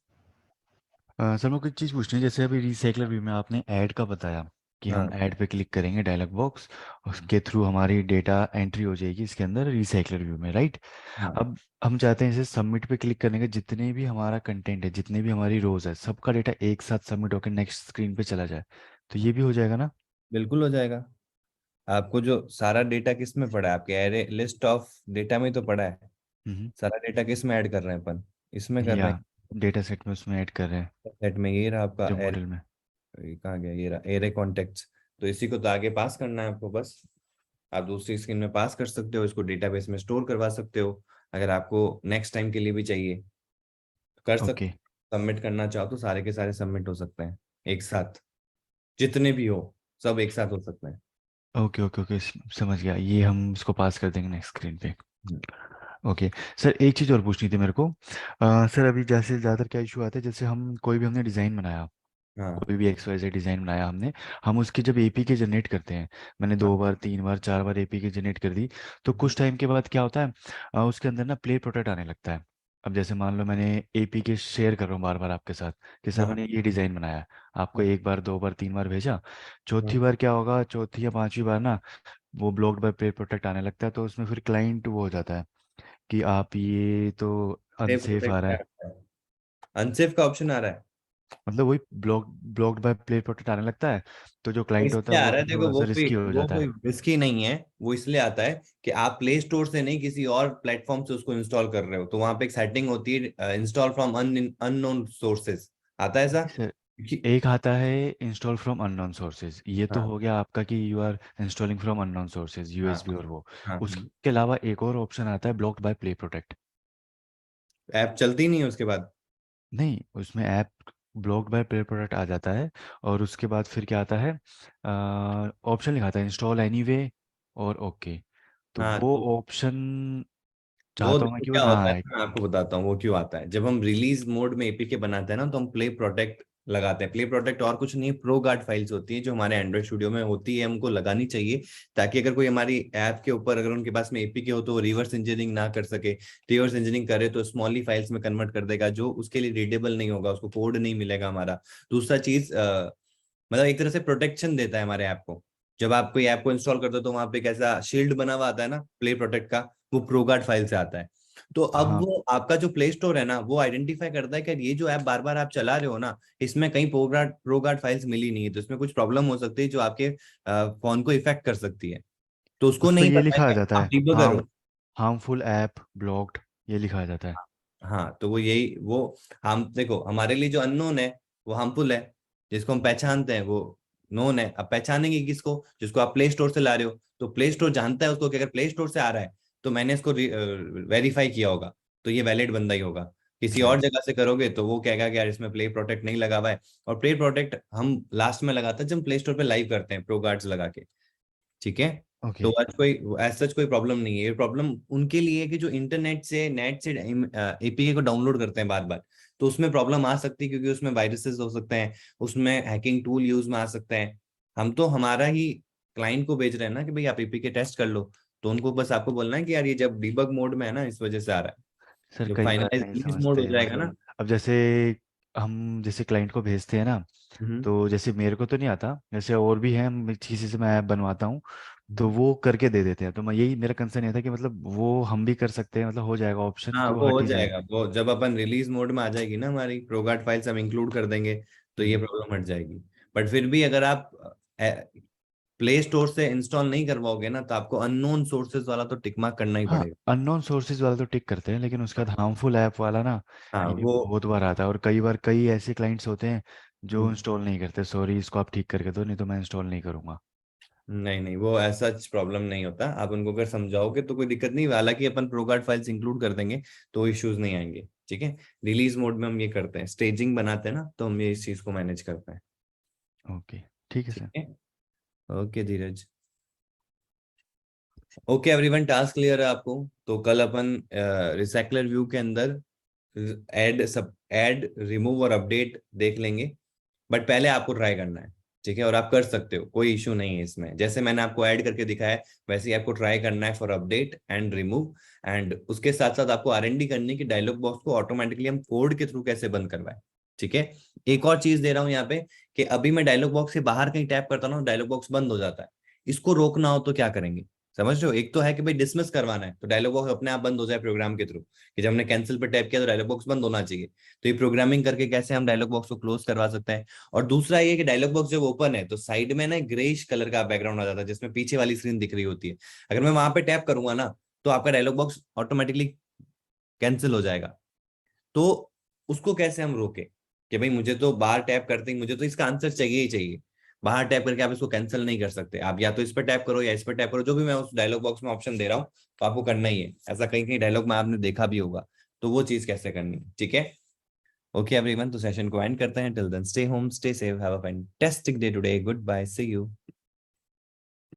सर मैं कुछ चीज़ पूछनी है, जैसे अभी रिसाइकलर व्यू में आपने ऐड का बताया कि हम हाँ ऐड पे क्लिक करेंगे डायलॉग बॉक्स, उसके थ्रू हमारी डेटा एंट्री हो जाएगी इसके अंदर रिसाइकलर व्यू में, राइट? हाँ, अब हम चाहते हैं इसे सबमिट पे क्लिक करने के, जितने भी हमारा कंटेंट है, जितने भी हमारी रोज है, सबका डेटा एक साथ सबमिट होकर नेक्स्ट स्क्रीन पे चला जाए, तो ये भी हो जाएगा ना? बिल्कुल हो जाएगा। आपको जो सारा डेटा किस में पड़ा है, आपके एरे लिस्ट ऑफ डेटा में ही तो पड़ा है। हम्म। सारा डेटा किस में ऐड कर रहे हैं अपन? इसमें कर या रहे हैं। डेटा सेट में उसमें ऐड कर रहे हैं, सेट में ये रहा आपका जो एरे, मॉडल में। ये कहाँ गया, ये रहा एरे कॉन्टेक्ट्स। तो इसी को तो आगे पास करना है आपको बस। आप दूसरी स्क्रीन में पास कर सकते हो, इसको डेटाबेस में स्टोर करवा सकते हो, अगर आपको नेक्स्ट टाइम के लिए भी चाहिए तो कर सकते। ओके सबमिट करना चाहो तो सारे के सारे सबमिट हो सकते हैं एक साथ, जितने भी हो सब एक साथ हो सकते हैं। ओके ओके ओके, समझ गया, ये हम इसको पास कर देंगे नेक्स्ट स्क्रीन पे। हम्म, ओके सर, एक चीज़ और पूछनी थी मेरे को। सर अभी जैसे ज़्यादातर क्या इशू आता है, जैसे हम कोई भी हमने डिज़ाइन बनाया, हाँ कोई भी XYZ डिज़ाइन बनाया हमने, हम उसकी जब APK जनरेट करते हैं, मैंने हाँ 2 बार 3 बार 4 बार APK जनरेट कर दी, तो कुछ टाइम के बाद क्या होता है, उसके अंदर ना प्ले प्रोटेक्ट आने लगता है। अब जैसे मान लो मैंने APK शेयर कर रहा हूँ बार बार आपके साथ कि सर हाँ मैंने ये डिज़ाइन बनाया है, आपको हाँ 1 बार 2 बार 3 बार भेजा, चौथी हाँ। बार क्या होगा, चौथी या पांचवी बार ना वो ब्लॉक्ड बाय प्ले प्रोटेक्ट आने लगता है, तो उसमें फिर क्लाइंट वो हो जाता है कि आप ये तो सेव अनसेफ आ प्रोटेक्ट रहा क्या है, आता है? अनसेफ का ऑप्शन आ रहा है। मतलब वही ब्लॉक्ड बाय प्ले प्रोटेक्ट आने लगता है, तो जो वो क्लाइंट होता इसलिए है आ वो रहा है, फिर देखो थोड़ा सा रिस्की हो वो जाता कोई है। रिस्की नहीं है। वो इसलिए आता है कि आप प्ले स्टोर से नहीं, किसी और प्लेटफॉर्म से उसको इंस्टॉल कर रहे हो, तो वहां पे एक सेटिंग होती है, इंस्टॉल फ्रॉम अननोन सोर्सेज, आता है ऐसा। सर क्योंकि एक आता है इंस्टॉल फ्रॉम अननोन सोर्सेज, ये तो हाँ हो गया आपका कि you are installing from unknown sources हाँ यूएसबी और वो। हाँ उसके अलावा एक और ऑप्शन आता है blocked by Play Protect. App चलती नहीं है उसके बाद। नहीं, उसमें app blocked by Play Protect आ जाता है, और उसके बाद फिर क्या आता है, ऑप्शन लिखा था इंस्टॉल एनीवे और ओके। तो हाँ वो तो ऑप्शन वो चाहता हूँ मैं देखो कि वो क्या ना होता है, आए। मैं आपको बताता हूँ वो क्यों आता है। जब हम रिलीज मोड में एपीके बनाते हैं ना, तो हम प्ले प्रोटेक्ट लगाते हैं। प्ले प्रोटेक्ट और कुछ नहीं है, प्रो गार्ड फाइल्स होती है जो हमारे एंड्रॉइड स्टूडियो में होती है, हमको लगानी चाहिए, ताकि अगर कोई हमारी ऐप के ऊपर अगर उनके पास में एपीके हो तो वो रिवर्स इंजीनियरिंग ना कर सके। रिवर्स इंजीनियरिंग करे तो स्मॉली फाइल्स में कन्वर्ट कर देगा, जो उसके लिए रीडेबल नहीं होगा, उसको कोड नहीं मिलेगा हमारा। दूसरा चीज मतलब एक तरह से प्रोटेक्शन देता है हमारे ऐप को। जब आप कोई ऐप को इंस्टॉल करते हो तो वहां पे एक ऐसा शील्ड बना हुआ आता है ना प्ले प्रोटेक्ट का, वो प्रोगार्ड फाइल से आता है। तो अब हाँ वो आपका जो प्ले स्टोर है ना, वो आइडेंटिफाई करता है कि ये जो ऐप बार बार आप चला रहे हो ना, इसमें कहीं प्रोगार्ड फाइल्स मिली नहीं है, तो इसमें कुछ प्रॉब्लम हो सकती है जो आपके फोन को इफेक्ट कर सकती है। तो उसको उस पर नहीं ये पता है लिखा आ कि जाता आप है, डिबगर हो। हार्मफुल ऐप ब्लॉक्ड, ये लिखा आ जाता है। हाँ तो वो यही वो हम देखो, हमारे लिए जो अननोन है वो हार्मफुल है, जिसको हम पहचानते हैं वो नोन है। अब पहचानेंगे किसको? जिसको आप प्ले स्टोर से ला रहे हो, तो प्ले स्टोर जानता है उसको कि अगर प्ले स्टोर से आ रहा है तो मैंने इसको वेरीफाई किया होगा, तो ये वैलिड बंदा ही होगा। किसी और राइट। जगह से करोगे तो वो कहेगा कि यार इसमें प्ले प्रोटेक्ट नहीं लगा हुआ है। और प्ले प्रोटेक्ट हम लास्ट में लगाते हैं जब हम प्ले स्टोर पे लाइव करते हैं प्रो गार्ड्स लगा के। ठीक है। तो ओके। आज कोई एज सच कोई प्रॉब्लम नहीं है। ये प्रॉब्लम उनके लिए है कि जो इंटरनेट से नेट से एपीके को डाउनलोड करते हैं बार बार, तो उसमें प्रॉब्लम आ सकती है, क्योंकि उसमें वायरसेस हो सकते हैं, उसमें हैकिंग टूल यूज में आ सकते हैं। हम तो हमारा ही क्लाइंट को भेज रहे हैं ना कि भाई आप एपीके टेस्ट कर लो, तो उनको बस आपको बोलना है कि यार ये जब डीबग मोड में है ना, इस वजह से आ रहा है। सर जब कई बार फाइनलाइज नहीं रिलीज मोड हो समझते, जाएगा ना। मतलब अब जैसे हम जैसे क्लाइंट को भेजते हैं ना, हम्म, तो जैसे मेरे को तो नहीं आता, जैसे और भी हैं, किसी से मैं ऐप बनवाता हूँ तो हम्म। वो करके दे देते हैं। तो मैं यही, मेरा कंसर्न ये था कि मतलब वो हम भी कर सकते हैं, मतलब हो जाएगा ऑप्शन हाँ कि वो वो हट हो ही जाए। जाएगा, वो जब अपन रिलीज मोड में आ जाएगी ना हमारी प्रोगार्ड फाइल्स हम इंक्लूड कर देंगे, तो ये हम्म। प्रॉब्लम हट जाएगी। बट फिर भी अगर आप प्ले स्टोर से इंस्टॉल नहीं करवाओगे ना, तो आपको अननोन सोर्सेज वाला तो टिक मार्क करना ही हाँ, पड़ेगा। अननोन सोर्सेज वाला तो टिक करते हैं, लेकिन उसके बाद हार्मफुल ऐप वाला ना, हाँ ये वो बहुत बार आता है। और कई बार कई ऐसे क्लाइंट्स होते हैं जो हम्म, इंस्टॉल नहीं करते, सॉरी इसको आप ठीक करके दो, नहीं तो मैं इंस्टॉल नहीं करूंगा। नहीं नहीं, वो ऐसा प्रॉब्लम नहीं होता। आप उनको अगर समझाओगे तो कोई दिक्कत नहीं। हालांकि अपन प्रोगार्ड फाइल्स इंक्लूड कर देंगे तो इश्यूज नहीं आएंगे। ठीक है। रिलीज मोड में हम ये करते हैं, स्टेजिंग बनाते हैं ना, तो हम ये इस चीज को मैनेज करते हैं। ओके, ठीक है ठीक सर। है। ओके धीरज। ओके एवरीवन, टास्क क्लियर है आपको? तो कल अपन रिसाइकलर व्यू के अंदर ऐड रिमूव और अपडेट देख लेंगे। बट पहले आपको ट्राई करना है। ठीक है। और आप कर सकते हो, कोई इशू नहीं है इसमें। जैसे मैंने आपको ऐड करके दिखाया है, वैसे ही आपको ट्राई करना है for update and remove. And उसके साथ साथ आपको आरएनडी करनी है कि डायलॉग बॉक्स को ऑटोमेटिकली हम कोड के थ्रू कैसे बंद करवाएं। ठीक है। एक और चीज दे रहा हूं यहाँ पे, कि अभी मैं डायलॉग बॉक्स के बाहर कहीं टैप करता हूँ, डायलॉग बॉक्स बंद हो जाता है। इसको रोकना हो तो क्या करेंगे? समझ रहे हो? एक तो है कि भाई डिसमिस करवाना है, तो डायलॉग बॉक्स अपने आप बंद हो जाए प्रोग्राम के थ्रू, कि जब हमने कैंसिल पे टैप किया तो डायलॉग बॉक्स बंद होना चाहिए। तो ये प्रोग्रामिंग करके कैसे हम डायलॉग बॉक्स को क्लोज करवा सकते हैं। और दूसरा ये कि डायलॉग बॉक्स जब ओपन है तो साइड में ना ग्रेइश कलर का बैकग्राउंड आ जाता है, जिसमें पीछे वाली स्क्रीन दिख रही होती है। अगर मैं वहां पे टैप करूंगा ना, तो आपका डायलॉग बॉक्स ऑटोमेटिकली कैंसिल हो जाएगा। तो उसको कैसे हम रोके, कि भाई मुझे तो बाहर टैप करते ही मुझे तो इसका आंसर चाहिए ही चाहिए। बाहर टैप करके आप इसको कैंसिल नहीं कर सकते। आप या तो इस पर टैप करो या इस पर टैप करो, जो भी मैं उस डायलॉग बॉक्स में ऑप्शन दे रहा हूँ, तो आपको करना ही है। ऐसा कहीं कहीं डायलॉग में आपने देखा भी होगा। तो वो चीज कैसे करनी है। ठीक है। ओके एवरीवन, तो सेशन को एंड करते हैं। Till then stay home, stay safe, have a fantastic day today. Goodbye, see you.